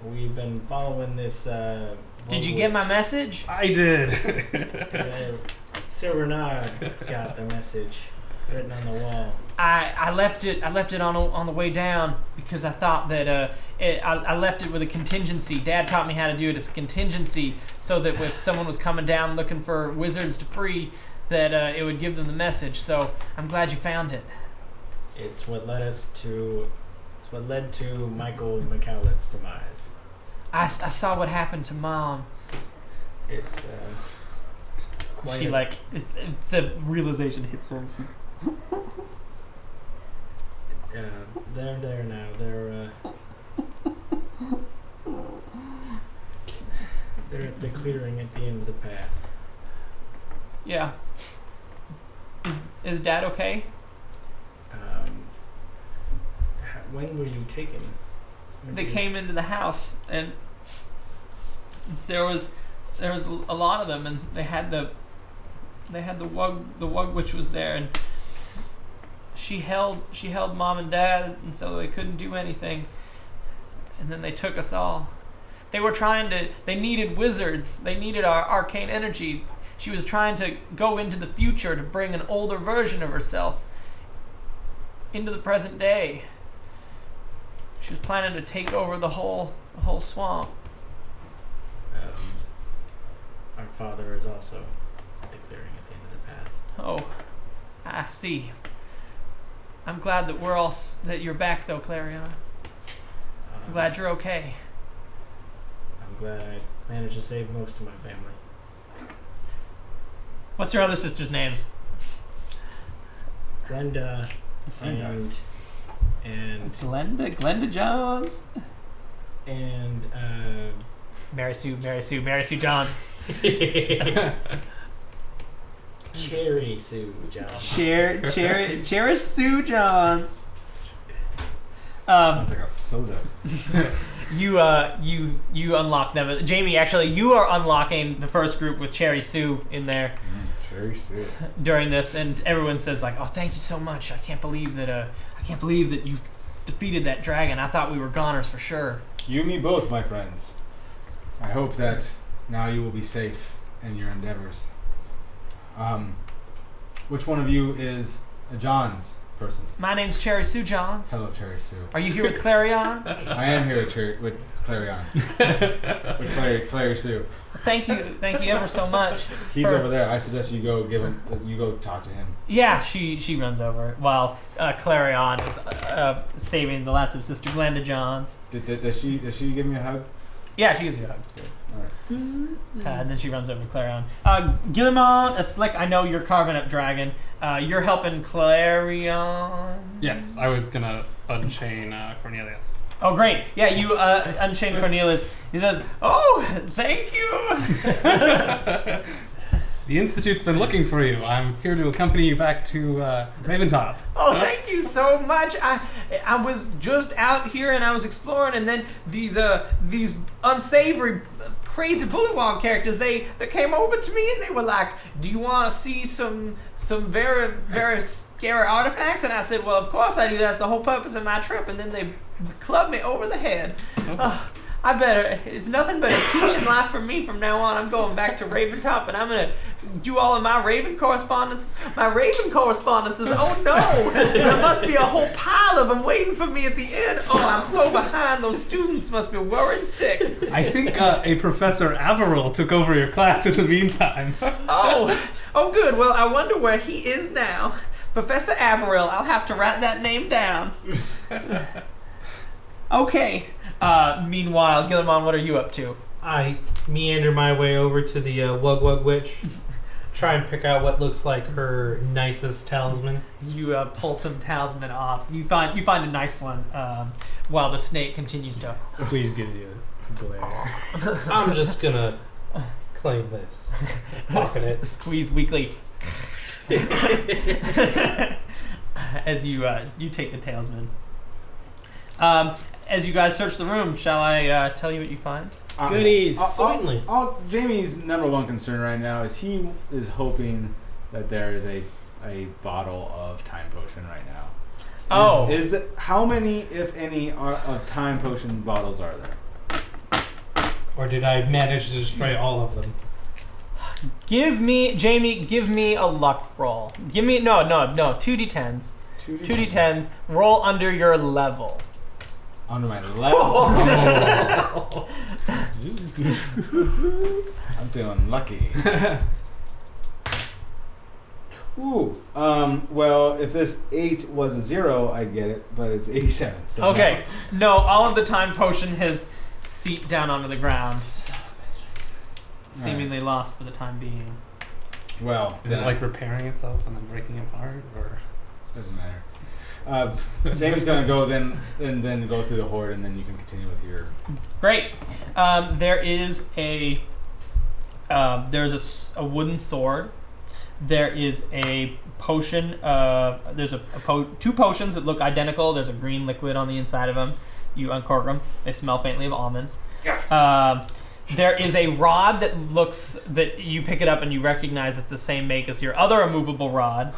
We've been following this. Did you get my message? I did. Sir Renard got the message written on the wall. I left it on the way down because I thought that I left it with a contingency. Dad taught me how to do it as a contingency so that if someone was coming down looking for wizards to free, that it would give them the message. So I'm glad you found it. It's what led to Michael McCowlett's demise. I saw what happened to Mom. It's She the realization hits her. They're there now. They're at the clearing at the end of the path. Yeah. Is Dad okay? When were you taken? They came into the house and there was a lot of them, and they had the Wug-Witch was there, and she held Mom and Dad, and so they couldn't do anything, and then they took us all. They needed wizards. They needed our arcane energy. She was trying to go into the future to bring an older version of herself into the present day. She was planning to take over the whole swamp. Our father is also at the clearing at the end of the path. Oh, I see. I'm glad that that you're back, though, Clarion. I'm glad you're okay. I'm glad I managed to save most of my family. What's your other sisters' names? Glenda and Glenda Jones. And Mary Sue Johns. Cherry Sue Johns. Cherish Sue Johns. Sounds like a soda. You unlock them. Jamie, actually, you are unlocking the first group with Cherry Sue in there. Cherry Sue. During this, and everyone says like, "Oh, thank you so much. I can't believe that you defeated that dragon. I thought we were goners for sure." You and me both, my friends. I hope that now you will be safe in your endeavors. Which one of you is a Johns person? My name's Cherry Sue Johns. Hello, Cherry Sue. Are you here with Clarion? I am here with Clarion. with Clary Sue. Thank you ever so much. He's over there. I suggest you go talk to him. Yeah, she runs over while Clarion is saving the last of Sister Glenda Johns. Does she give me a hug? Yeah, she gives you a hug. Good. All right. And then she runs over to Clarion. Guillemot, a Slick, I know you're carving up dragon. You're helping Clarion. Yes, I was gonna unchain Cornelius. Oh, great. Yeah, you unchain Cornelius. He says, "Oh, thank you." The Institute's been looking for you. I'm here to accompany you back to Raventop. Oh, thank you so much. I was just out here and I was exploring, and then these unsavory, crazy bullywog characters, they came over to me and they were like, "Do you want to see some very, very scary artifacts?" And I said, "Well, of course I do. That's the whole purpose of my trip." And then they clubbed me over the head. I better. It's nothing but a teaching life for me from now on. I'm going back to Raventop, and I'm gonna do all of my Raven correspondences. Oh no! There must be a whole pile of them waiting for me at the end. Oh, I'm so behind. Those students must be worried sick. I think a Professor Averill took over your class in the meantime. Oh, good. Well, I wonder where he is now. Professor Averill. I'll have to write that name down. Okay. Meanwhile, Guillemot, what are you up to? I meander my way over to the Wug-Witch, try and pick out what looks like her nicest talisman. You pull some talisman off. You find a nice one, while the snake continues to Squeeze gives you a glare. I'm just gonna claim this. Pocket it. squeeze weakly. As you take the talisman. As you guys search the room, shall I tell you what you find? Goodies. Certainly. Jamie's number one concern right now is he is hoping that there is a bottle of time potion right now. How many, if any, of time potion bottles are there? Or did I manage to destroy all of them? Jamie, give me a luck roll. Give me, no, 2d10s. 2d10s, roll under your level. Under my level. I'm feeling lucky. Ooh. Well, if this 8 was a 0, I'd get it, but it's 87. So Okay. No, all of the time potion has seeped down onto the ground. Seemingly lost for the time being. Well, Is it like repairing itself and then breaking apart, or doesn't matter. Sammy's gonna go then, and then go through the horde, and then you can continue with your. Great. There is there's a wooden sword. There is a potion. There's two potions that look identical. There's a green liquid on the inside of them. You uncork them. They smell faintly of almonds. There is a rod that you pick it up and you recognize it's the same make as your other immovable rod.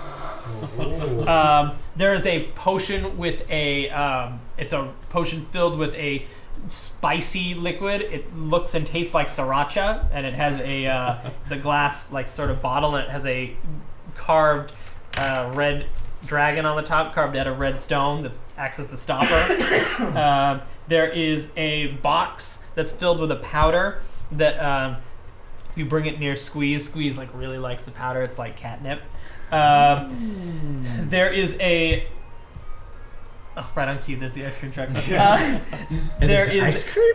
There is a potion with it's a potion filled with a spicy liquid. It looks and tastes like sriracha, and it has it's a glass like sort of bottle, and it has a carved red dragon on the top, carved out of red stone that acts as the stopper. There is a box that's filled with a powder that if you bring it near Squeeze like really likes the powder. It's like catnip. There is a right on cue. There's the ice cream truck. There is ice cream.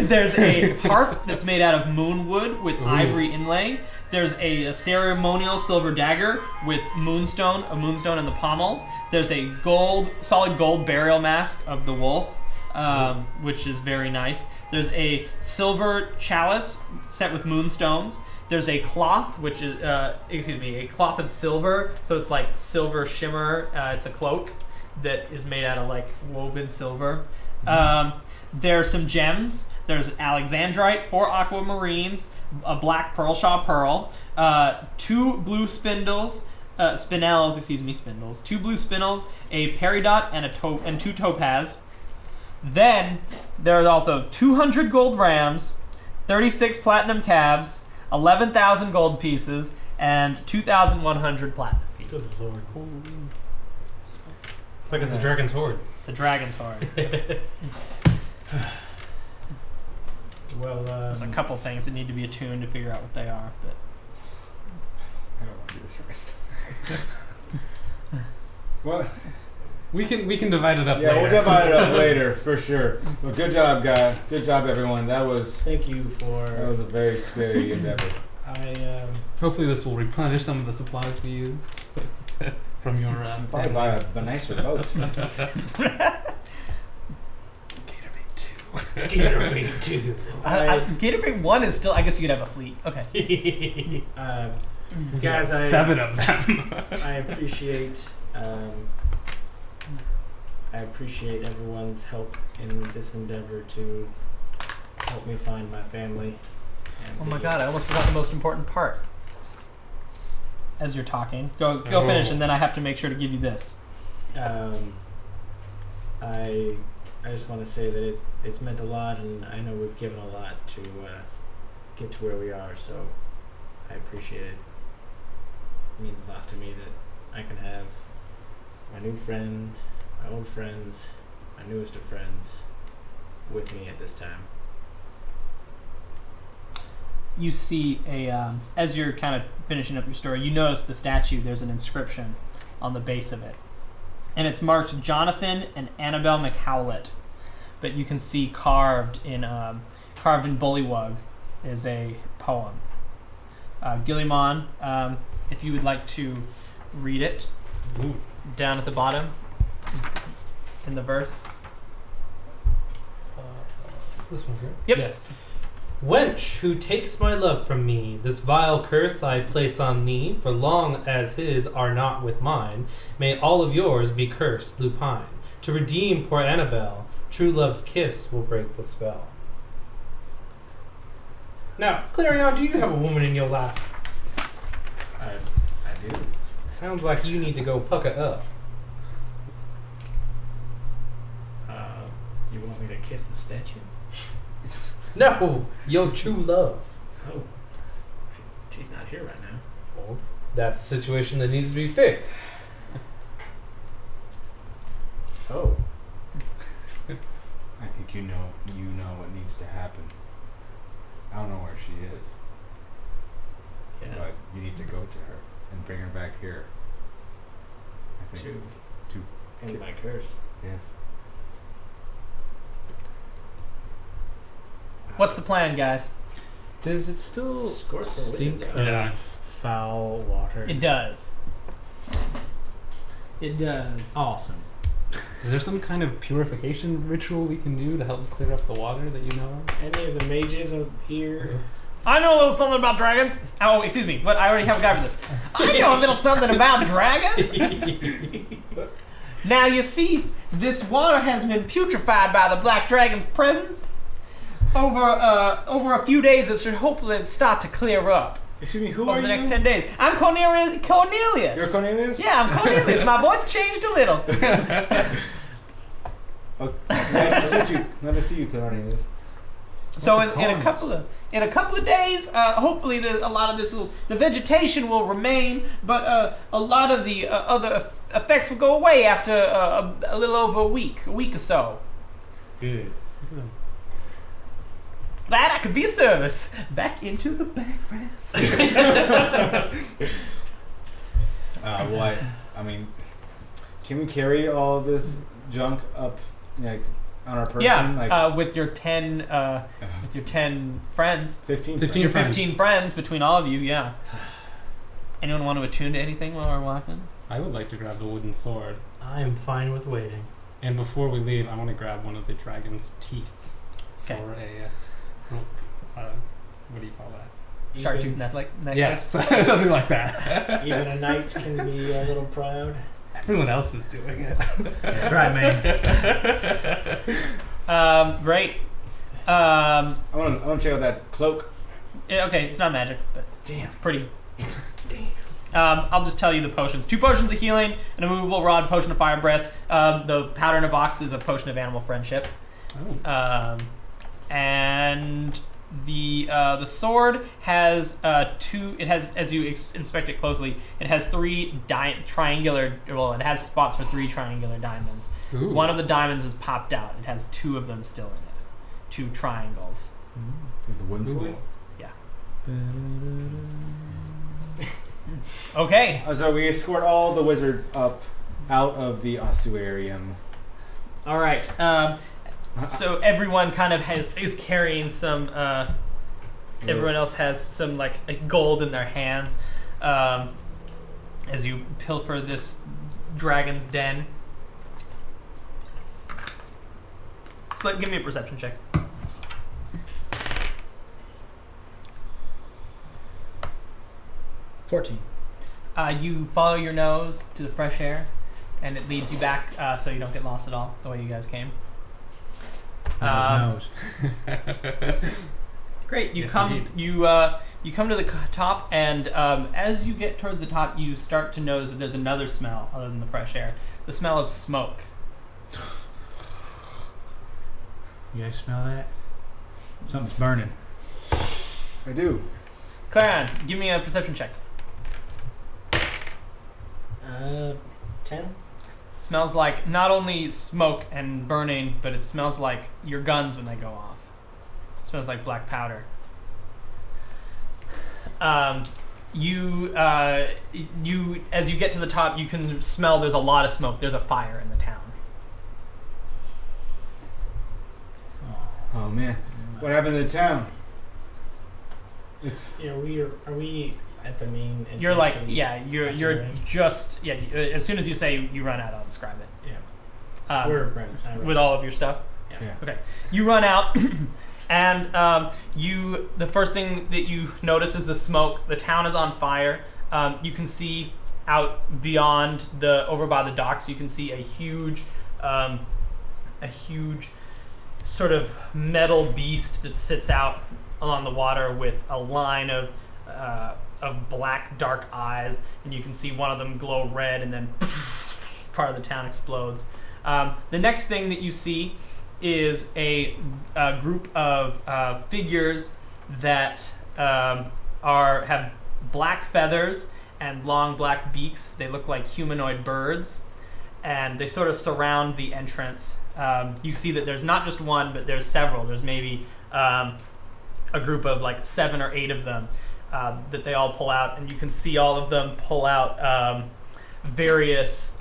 There's a harp that's made out of moonwood with ivory inlay. There's a ceremonial silver dagger with a moonstone in the pommel. There's a solid gold burial mask of the wolf, which is very nice. There's a silver chalice set with moonstones. There's a cloth, which is a cloth of silver, so it's like silver shimmer. It's a cloak that is made out of like woven silver. There's some gems. There's Alexandrite, 4 aquamarines, a black pearl-shaw pearl, 2 blue spindles, 2 blue spindles, a peridot, and 2 topaz. Then there's also 200 gold rams, 36 platinum calves, 11,000 gold pieces, and 2,100 platinum pieces. Good lord. It's like it's a dragon's horde. It's a dragon's horde. Well, There's a couple things that need to be attuned to figure out what they are. But I don't want to do this right. What? We can divide it up Yeah, later. we'll divide it up later for sure. Well, good job, guys. Good job, everyone. That was Thank you for. a very scary endeavor. Hopefully this will replenish some of the supplies we use from your Probably buy families. a nicer boat. Gatorade 2. Gatorade 1 is still. I guess you could have a fleet. Okay. Guys, 7 of them. I appreciate everyone's help in this endeavor to help me find my family. And Oh my god! I almost forgot the most important part. As you're talking, go finish, and then I have to make sure to give you this. I just want to say that it's meant a lot, and I know we've given a lot to get to where we are, so I appreciate it. It means a lot to me that I can have my new friend, my old friends, my newest of friends with me at this time. You see as you're kind of finishing up your story, you notice the statue. There's an inscription on the base of it, and it's marked Jonathan and Annabelle McHowlett. But you can see carved in Bullywug is a poem. Gillimon, if you would like to read it, down at the bottom in the verse. It's this one here. Yep. Yes. Wench, who takes my love from me, this vile curse I place on thee, for long as his are not with mine, may all of yours be cursed, lupine. To redeem poor Annabelle, true love's kiss will break the spell. Now, Clarion, do you have a woman in your life? I do. Sounds like you need to go pucker up. You want me to kiss the statue? No, your true love. Oh, she's not here right now. Well, that's a situation that needs to be fixed. Oh. I think you know what needs to happen. I don't know where she is, Yeah. but you need to go to her and bring her back here. I think. To And my curse. yes. What's the plan, guys? Does it still Score for stink wizards. of Yeah. foul water? It does. It does. Awesome. Is there some kind of purification ritual we can do to help clear up the water that you know of? Any of the mages up here? I know a little something about dragons. Oh, excuse me. What? I already have a guy for this. I know a little something about dragons. Now, you see, this water has been putrefied by the black dragon's presence. Over a few days, it should hopefully start to clear up. Excuse me, who Over are the you? next 10 days. I'm Cornelius. You're Cornelius? Yeah, I'm Cornelius. My voice changed a little. Oh, nice to see you. Nice to see you, Cornelius. So What's the in a couple of days, hopefully a lot of the vegetation will remain, but a lot of the other effects will go away after a little over a week or so. Good. Glad I could be of service. Back into the background. What? I mean, can we carry all this junk up, like, on our person? Yeah, Like, with your 10 friends, 15? 15 your friends. 15 friends between all of you. Yeah. Anyone want to attune to anything while we're walking? I would like to grab the wooden sword. I am fine with waiting. And before we leave, I want to grab one of the dragon's teeth. Okay. For what do you call that? Shark tooth necklace. Yes, something like that. Even a knight can be a little proud. Everyone else is doing it. That's right, man. Great. I want to check out that cloak. Yeah, okay, it's not magic, but it's pretty. I'll just tell you the potions. 2 potions of healing, an immovable rod, potion of fire breath. The powder in a box is a potion of animal friendship. Oh. And the sword has 2. It has, as you inspect it closely, it has 3 triangular. Well, it has spots for 3 triangular diamonds. Ooh. One of the diamonds is popped out. It has 2 of them still in it. 2 triangles. Is the wooden sword? Okay. So we escort all the wizards up out of the ossuarium. All right. So everyone kind of is carrying some. Everyone else has some like gold in their hands, as you pilfer this dragon's den. So give me a perception check. 14. You follow your nose to the fresh air, and it leads you back, so you don't get lost at all the way you guys came. Nose. Great. You Yes, come. indeed. You come to the top, and as you get towards the top, you start to notice that there's another smell other than the fresh air. The smell of smoke. You guys smell that? Something's burning. I do. Clarion, give me a perception check. 10? Smells like not only smoke and burning, but it smells like your guns when they go off. It smells like black powder. You as you get to the top, you can smell there's a lot of smoke. There's a fire in the town. Oh man, what happened to the town? It's Yeah, are we at the main entrance? You're like, to the you're ossuarium? just as soon as you say you run out, I'll describe it. Yeah. We're right. With all of your stuff. yeah. Okay, you run out, and the first thing that you notice is the smoke. The town is on fire. You can see out beyond over by the docks. You can see a huge sort of metal beast that sits out along the water with a line of black dark eyes, and you can see one of them glow red, and then part of the town explodes. The next thing that you see is a group of figures that have black feathers and long black beaks. They look like humanoid birds, and they sort of surround the entrance. You see that there's not just one, but there's several. There's maybe a group of like 7 or 8 of them that they all pull out, and you can see all of them pull out various.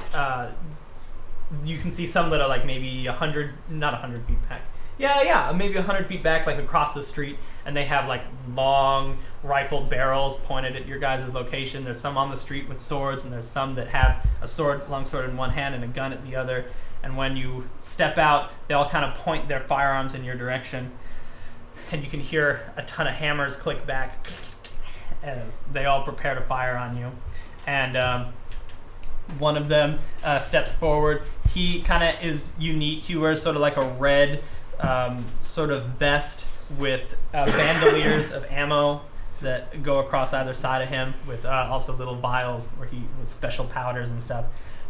You can see some that are like maybe 100, not 100 feet back, Yeah, maybe 100 feet back, like across the street, and they have like long rifled barrels pointed at your guys' location. There's some on the street with swords, and there's some that have a long sword in one hand and a gun at the other. And when you step out, they all kind of point their firearms in your direction, and you can hear a ton of hammers click back as they all prepare to fire on you. And one of them steps forward. He kind of is unique. He wears sort of like a red sort of vest with bandoliers of ammo that go across either side of him, with also little vials with special powders and stuff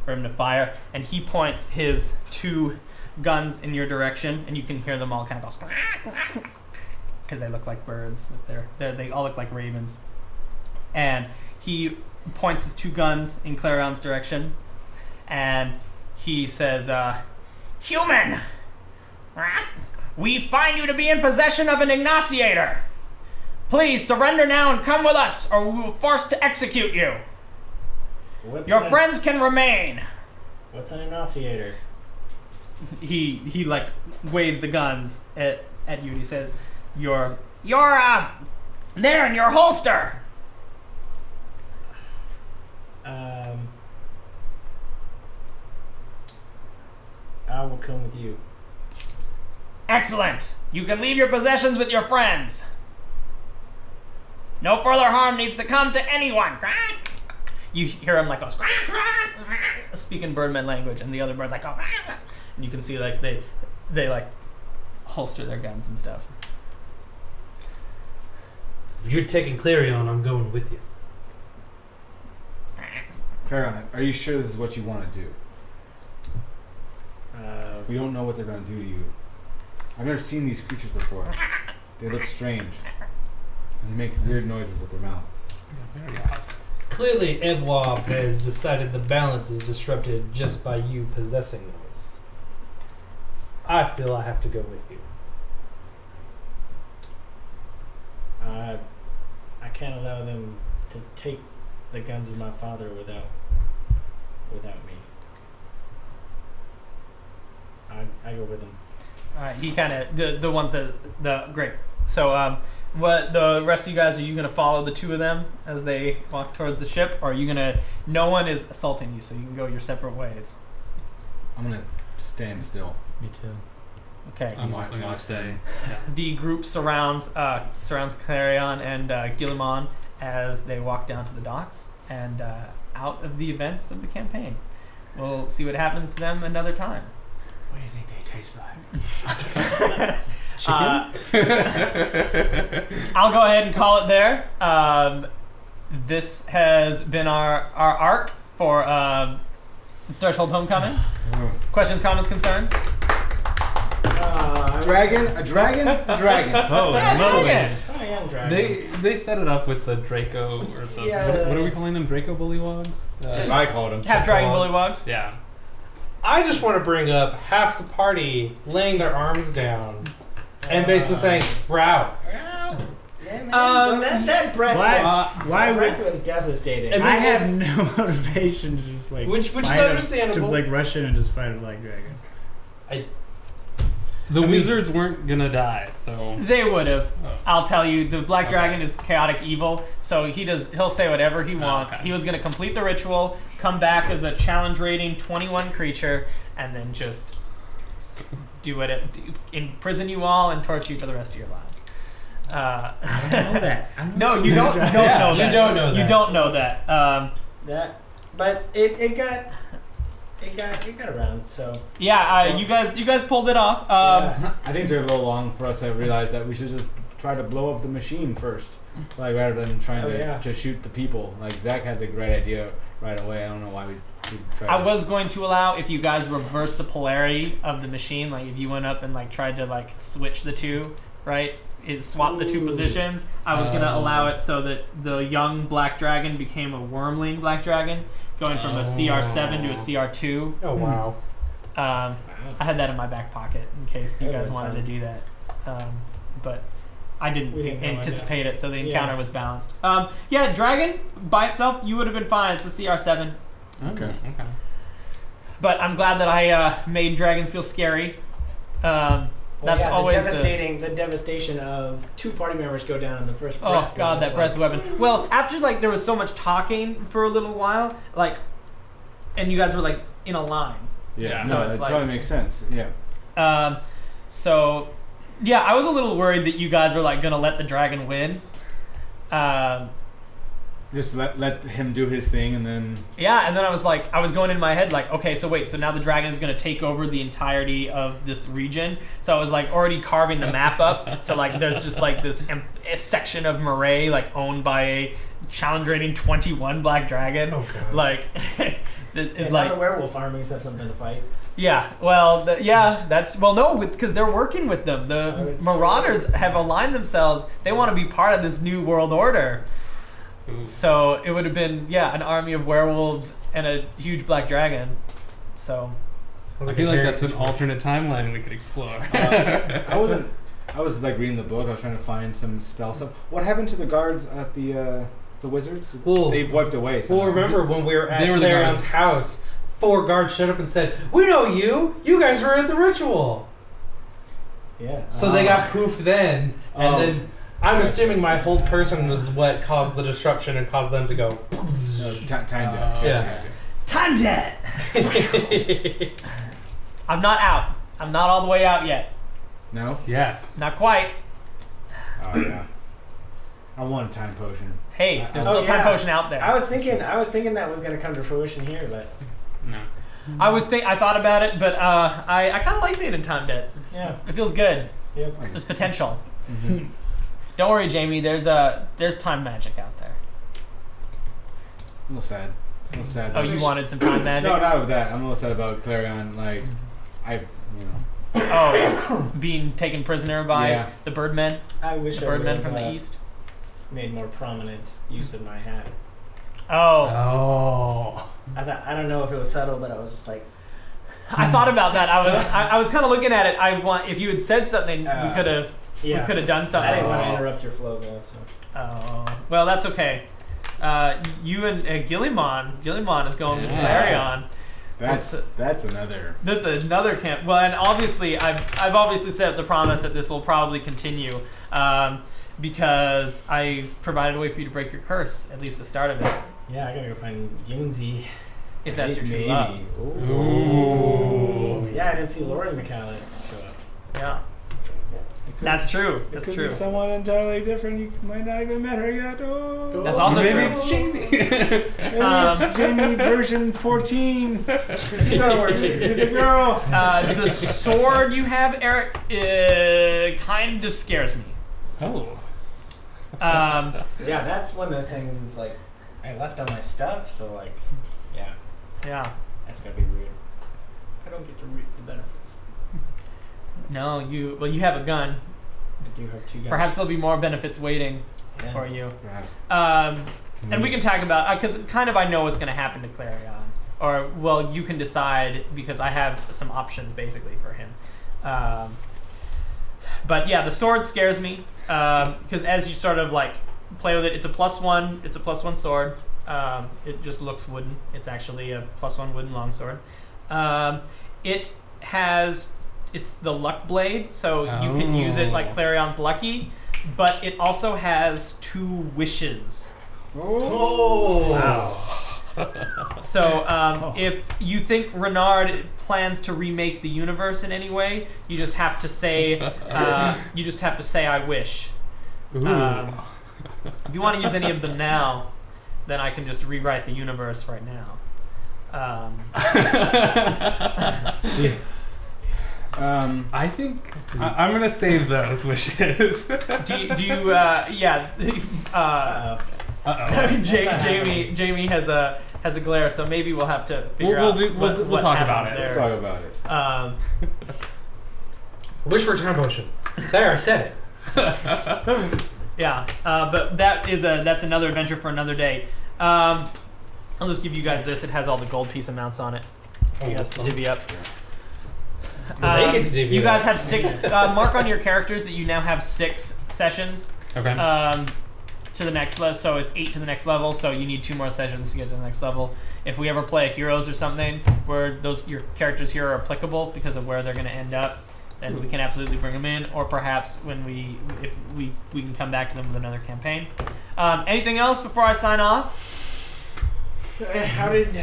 for him to fire. And he points his 2 guns in your direction, and you can hear them all kind of go because they look like birds. They all look like ravens. And he points his 2 guns in Clarion's direction, and he says, "Human! We find you to be in possession of an Ignaciator. Please surrender now and come with us, or we will force to execute you. Your friends can remain." What's an Ignaciator? He like waves the guns at you, and he says, "You're there in your holster." I will come with you. Excellent. You can leave your possessions with your friends. No further harm needs to come to anyone. You hear him like go speaking birdman language, and the other birds like go, and you can see like they like holster their guns and stuff. If you're taking Clarion, I'm going with you. Clarion, are you sure this is what you want to do? We don't know what they're going to do to you. I've never seen these creatures before. They look strange. And they make weird noises with their mouths. Yeah, very odd. Clearly, Ebwab has decided the balance is disrupted just by you possessing those. I feel I have to go with you. I can't allow them to take the guns of my father without me. I go with him. He kind of the ones that great. So what the rest of you guys, are you gonna follow the 2 of them as they walk towards the ship, or are you gonna? No one is assaulting you, so you can go your separate ways. I'm gonna stand still. Me too. Okay. I'm also going to stay. Yeah. The group surrounds Clarion and Guillemon as they walk down to the docks and out of the events of the campaign. We'll see what happens to them another time. What do you think they taste like? I'll go ahead and call it there. This has been our arc for Threshold Homecoming. Questions, comments, concerns? A dragon? Oh, They set it up with the Draco, or the what are we calling them? Draco Bullywogs? That's what I called them. Half dragon bullywogs. Yeah. I just want to bring up half the party laying their arms down and basically saying, "We're out." That breath why would was devastating. I mean, I have no motivation to just like Which is fight understandable. to like rush in and just fight a black dragon. The wizards weren't gonna die, so They would have. Oh. I'll tell you, the Black Dragon is chaotic evil, so he'll say whatever he wants. okay. He was going to complete the ritual, come back as a challenge rating 21 creature, and then just do it, imprison you all and torture you for the rest of your lives. I don't know that. No, you don't know that. You don't know that. You don't know that. But it got around. So You guys pulled it off. I think it's a little long for us to realize that we should just try to blow up the machine first, like rather than trying to shoot the people. Like Zach had the right idea right away. I don't know why we tried. I was going to allow if you guys reverse the polarity of the machine, like if you went up and like tried to like switch the two, right? Swap the two positions. I was gonna allow it so that the young black dragon became a wormling black dragon, going from a CR7 to a CR2. Oh wow! I had that in my back pocket in case you guys wanted to do that, but I didn't anticipate it, so the encounter was balanced. Dragon by itself, you would have been fine. It's a CR7. Okay. But I'm glad that I made dragons feel scary. That's always the devastation of 2 party members go down in the first breath. Oh god, that breath weapon. Well, after like there was so much talking for a little while, like, and you guys were like in a line. Yeah, So no, it's that like- totally makes sense. Yeah. So yeah, I was a little worried that you guys were like gonna let the dragon win. Just let him do his thing, and then Yeah, and then I was going in my head like, okay, so wait, so now the dragon is going to take over the entirety of this region. So I was like already carving the map up. So like there's just like this a section of Murray like owned by a challenge rating 21 black dragon. Oh god. Like it's Now like the werewolf armies have something to fight. yeah, well no, because they're working with them. The it's Marauders have aligned themselves. They want to be part of this new world order. So it would have been an army of werewolves and a huge black dragon. So Sounds I feel a like very that's an alternate timeline we could explore. I was like reading the book. I was trying to find some spell stuff. What happened to the guards at the wizards? Well, They wiped away. Well, somehow. remember when we were at They were the Clarion's guards. house, 4 guards showed up and said, "We know you. You guys were at the ritual." Yeah. So they got poofed then, and Oh. then I'm assuming my hold person was what caused the disruption and caused them to go. No, time death. Yeah. time debt. I'm not out. I'm not all the way out yet. No. Yes. Not quite. Oh yeah. I want a time potion. Hey, there's Oh, still time yeah. potion out there. I was thinking that was gonna come to fruition here, but No. I thought about it, but I kind of like being in time debt. yeah. It feels good. Yep. There's potential. Mhm. Don't worry, Jamie. There's time magic out there. A little sad. A little sad. Oh, that- you wanted some time magic? No, not with that. I'm a little sad about Clarion. Like, Oh, being taken prisoner by Yeah. the Birdmen, I wish the I Birdmen would've, from the east. made more prominent use of my hat. Oh, Oh. I don't know if it was subtle, but I was just like, I thought about that. I was kind of looking at it. If you had said something, we Uh, could have yeah. done I something. didn't want to interrupt your flow, though. So Oh, well, that's okay. You and Gillimon is going with Yeah. Clarion. that's another. That's another camp. Well, and obviously, I've obviously set up the promise that this will probably continue, because I provided a way for you to break your curse, at least the start of it, yeah, I gotta go find Yunzi. if that's your true Maybe. love. Ooh. Yeah, I didn't see Lori McCallum show up. Yeah, that's true. It That's could true. be someone entirely different. You might not even met her yet. Oh. That's also Maybe true. it's Jamie. Maybe Um, it's Jamie version 14. He's a girl. The sword you have, Eric, kind of scares me. Oh. Yeah, that's one of the things. Is like, I left all my stuff, so like, yeah, Yeah. that's gonna be weird. I don't get to reap the benefits. No, you have a gun. I do have 2 guys. Perhaps there'll be more benefits waiting Yeah. for you. Perhaps. And we can talk about, because kind of I know what's going to happen to Clarion. Or, well, you can decide, because I have some options basically for him. But yeah, the sword scares me, because as you sort of like play with it, it's a +1 sword. It just looks wooden. It's actually a +1 wooden longsword. It's the luck blade, so you can use it like Clarion's lucky, but it also has 2 wishes. Oh. Wow. So if you think Renard plans to remake the universe in any way, you just have to say I wish. Ooh. If you want to use any of them now, then I can just rewrite the universe right now. I think I'm gonna save those wishes. Do you yeah. Uh-oh. Jamie has a glare, so maybe we'll have to figure out. We'll talk about it. there. Talk about it. Wish for a time potion. There, I said it. Yeah, but that's another adventure for another day. I'll just give you guys this. It has all the gold piece amounts on it. You guys can divvy up. Well, they get to divvy You it guys up. have 6. Mark on your characters that you now have 6 sessions. Okay. To the next level, so it's 8 to the next level. So you need 2 more sessions to get to the next level. If we ever play Heroes or something, where your characters here are applicable because of where they're going to end up, then we can absolutely bring them in, or perhaps if we can come back to them with another campaign. Anything else before I sign off? How did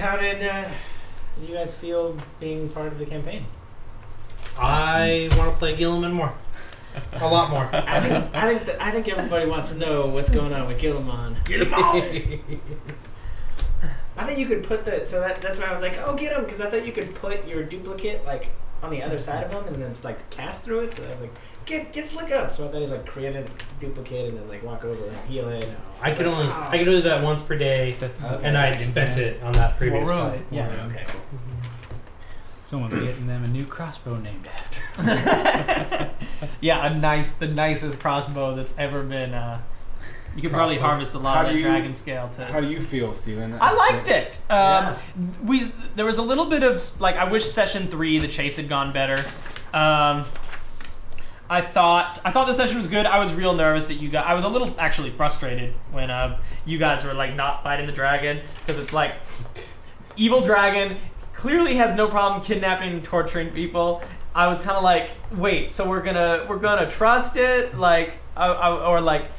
you guys feel being part of the campaign? I want to play Gilliman more. A lot more. I think everybody wants to know what's going on with Gilliman. I think you could put that's why I was like, oh, get him, because I thought you could put your duplicate like on the other side of him and then it's like cast through it. So I was like, get Slick up. So I thought he'd like create a duplicate and then like walk over and heal it. I could do that once per day, and I'd spent it on that previous fight. Yes. Okay. Cool. Someone's getting them a new crossbow named after. Yeah, the nicest crossbow that's ever been. You could probably harvest a lot of that dragon scale too. How do you feel, Steven? I liked it. There was a little bit of like, I wish session 3 the chase had gone better. I thought the session was good. I was real nervous that you guys. I was a little actually frustrated when you guys were like not fighting the dragon, because it's like evil dragon clearly has no problem kidnapping and torturing people. I was kind of like, wait, so we're gonna trust it, like, or like.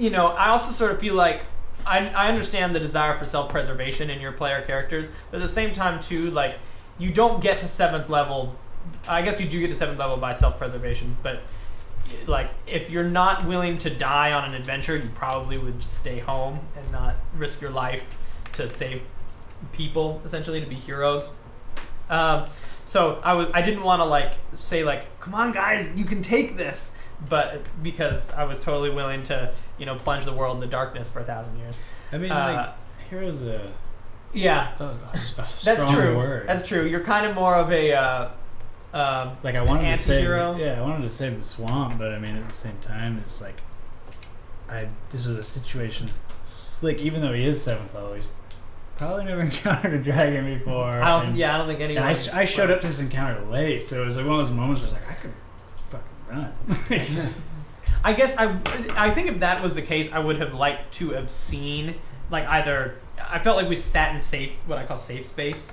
I also sort of feel like I understand the desire for self-preservation in your player characters, but at the same time too, like, you don't get to 7th level. I guess you do get to 7th level by self-preservation, but like, if you're not willing to die on an adventure, you probably would just stay home and not risk your life to save people, essentially, to be heroes. So I didn't want to like say like, come on guys, you can take this. But because I was totally willing to, plunge the world in the darkness for 1,000 years. I mean, like, hero's a that's strong true. word. That's true. You're kind of more of a like, I wanted to save. anti-hero. Yeah, I wanted to save the swamp, but I mean, at the same time, it's like, this was a situation. Slick, even though he is 7th level, he's probably never encountered a dragon before. I don't think anyone. And I showed up to this encounter late, so it was like one of those moments where I was like, I could run. I guess I think if that was the case, I would have liked to have seen, like, either I felt like we sat in what I call safe space,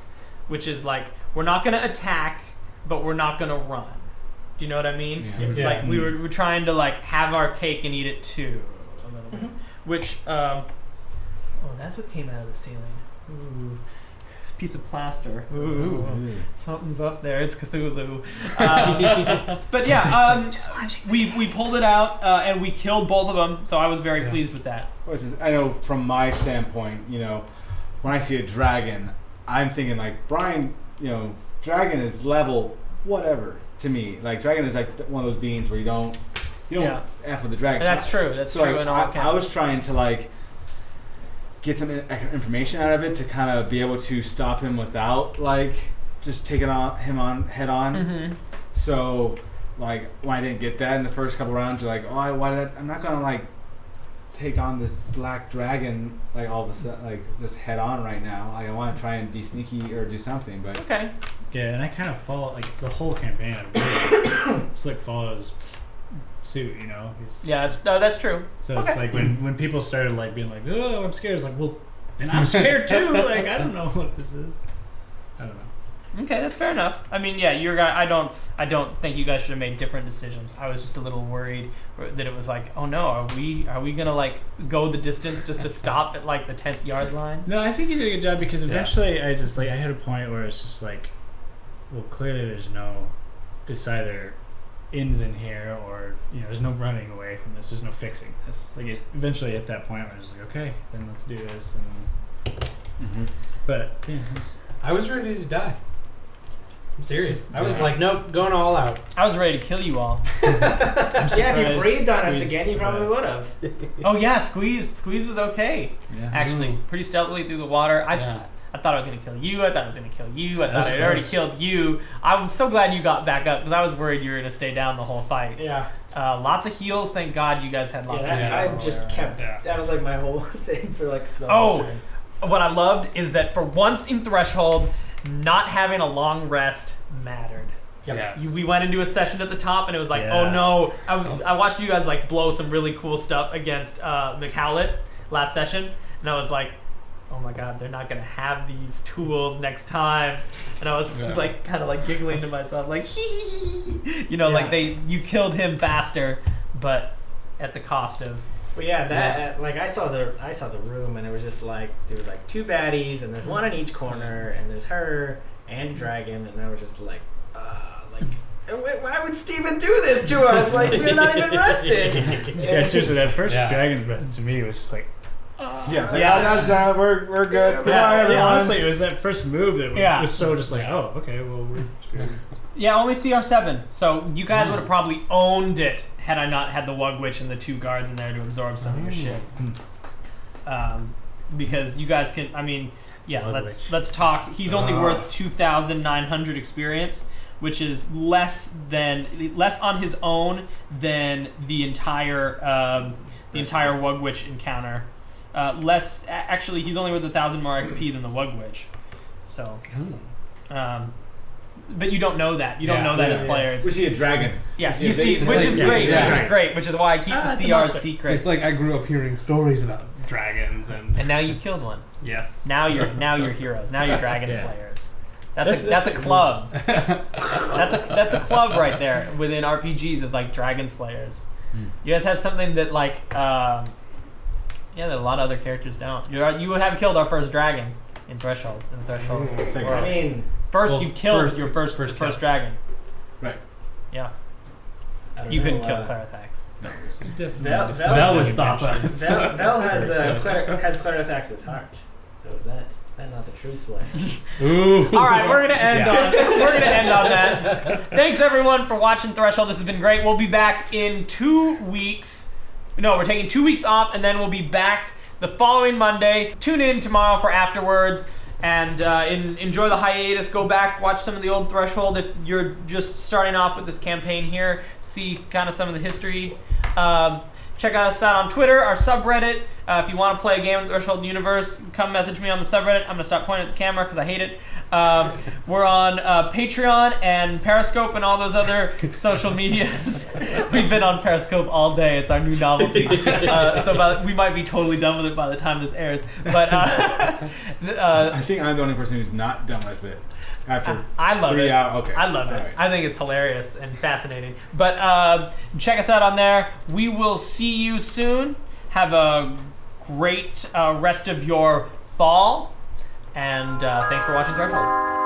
which is like, we're not going to attack, but we're not going to run. Do you know what I mean? Yeah. Like, we were trying to like have our cake and eat it too, a little bit. Which that's what came out of the ceiling. Ooh. Piece of plaster. Ooh. Something's up there. It's Cthulhu. But yeah, we pulled it out and we killed both of them. So I was very pleased with that. I know from my standpoint, when I see a dragon, I'm thinking like, Brian, dragon is level whatever to me. Like, dragon is like one of those beings where you don't F with the dragon. That's true. That's so true. Like, in all I was trying to like get some information out of it to kind of be able to stop him without like just taking him on head on. Mm-hmm. So like, when I didn't get that in the first couple rounds, you're like, I'm not gonna like take on this black dragon like all of a sudden, like just head on right now. Like, I want to try and be sneaky or do something, but okay. Yeah, and I kind of follow like the whole campaign. Slick follows suit, that's true. So it's like when people started like being like, oh, I'm scared. It's like, well, then I'm scared too. Like, I don't know what this is. I don't know. Okay, that's fair enough. I mean, yeah, I don't think you guys should have made different decisions. I was just a little worried that it was like, oh no, are we gonna like go the distance just to stop at like the 10th yard line? No, I think you did a good job, because eventually I just like, I hit a point where it's just like, well, clearly it's either ends in here or there's no running away from this. There's no fixing this. Like, eventually at that point, I was just like, okay, then let's do this. And but yeah, I was ready to die. I'm serious. I was like, nope, going all out. I was ready to kill you all. If you breathed on us again, you probably would have. Oh yeah, Squeeze was okay. Yeah. Actually, pretty stealthily through the water. I thought I was going to kill you. I thought I was going to kill you. I thought I'd already killed you. I'm so glad you got back up, because I was worried you were going to stay down the whole fight. Yeah. Lots of heals. Thank God you guys had lots of heals. I just kept... That was like my whole thing for like the whole turn. What I loved is that for once in Threshold, not having a long rest mattered. Yes. We went into a session at the top and it was like, oh no. I watched you guys like blow some really cool stuff against McHowlett last session, and I was like, oh my god, they're not gonna have these tools next time. And I was like kind of like giggling to myself, like hee, like you killed him faster, but at the cost of. But yeah, that like I saw the room, and it was just like there was like 2 baddies, and there's one in each corner, and there's her and a dragon, and I was just like why would Steven do this to us? Like we're not even rested. Yeah, seriously, that first dragon breath to me was just like. It's like, that's done. We're good. Yeah, honestly, it was that first move that was so just like, oh, okay, well, we're screwed. Yeah, only CR7. So you guys would have probably owned it had I not had the Wug-Witch and the 2 guards in there to absorb some of your shit. Because you guys can, let's talk. He's only worth 2,900 experience, which is less on his own than the entire Wug-Witch encounter. Actually, he's only worth 1,000 more XP than the Wug-Witch. So, but you don't know that. You don't know that as players. We see a dragon. Yeah, you see, which is great. Which is great. Which is why I keep the CR secret. It's like I grew up hearing stories about dragons, and now you killed one. Yes. Now you're heroes. Now you're dragon slayers. That's a club. that's a club right there within RPGs. Is like dragon slayers. You guys have something that like that a lot of other characters don't. You have killed our first dragon in Threshold. I mean, you killed your first dragon. Right. Yeah. You couldn't kill Clarithax. Vel would stop us. Vel has Clarithax's heart. So is that not the true Slayer? Ooh. All right, we're gonna end on that. Thanks everyone for watching Threshold. This has been great. We'll be back in 2 weeks. No, we're taking 2 weeks off, and then we'll be back the following Monday. Tune in tomorrow for Afterwards, and enjoy the hiatus. Go back, watch some of the old Threshold if you're just starting off with this campaign here. See kind of some of the history. Check us out on Twitter, our subreddit. If you want to play a game in the Threshold universe, come message me on the subreddit. I'm going to stop pointing at the camera because I hate it. We're on Patreon and Periscope and all those other social medias. We've been on Periscope all day. It's our new novelty. So we might be totally done with it by the time this airs. But I think I'm the only person who's not done with it. After I love 3 it. hours. Okay. I love it. Right. I think it's hilarious and fascinating. But check us out on there. We will see you soon. Have a great rest of your fall. And thanks for watching Threshold.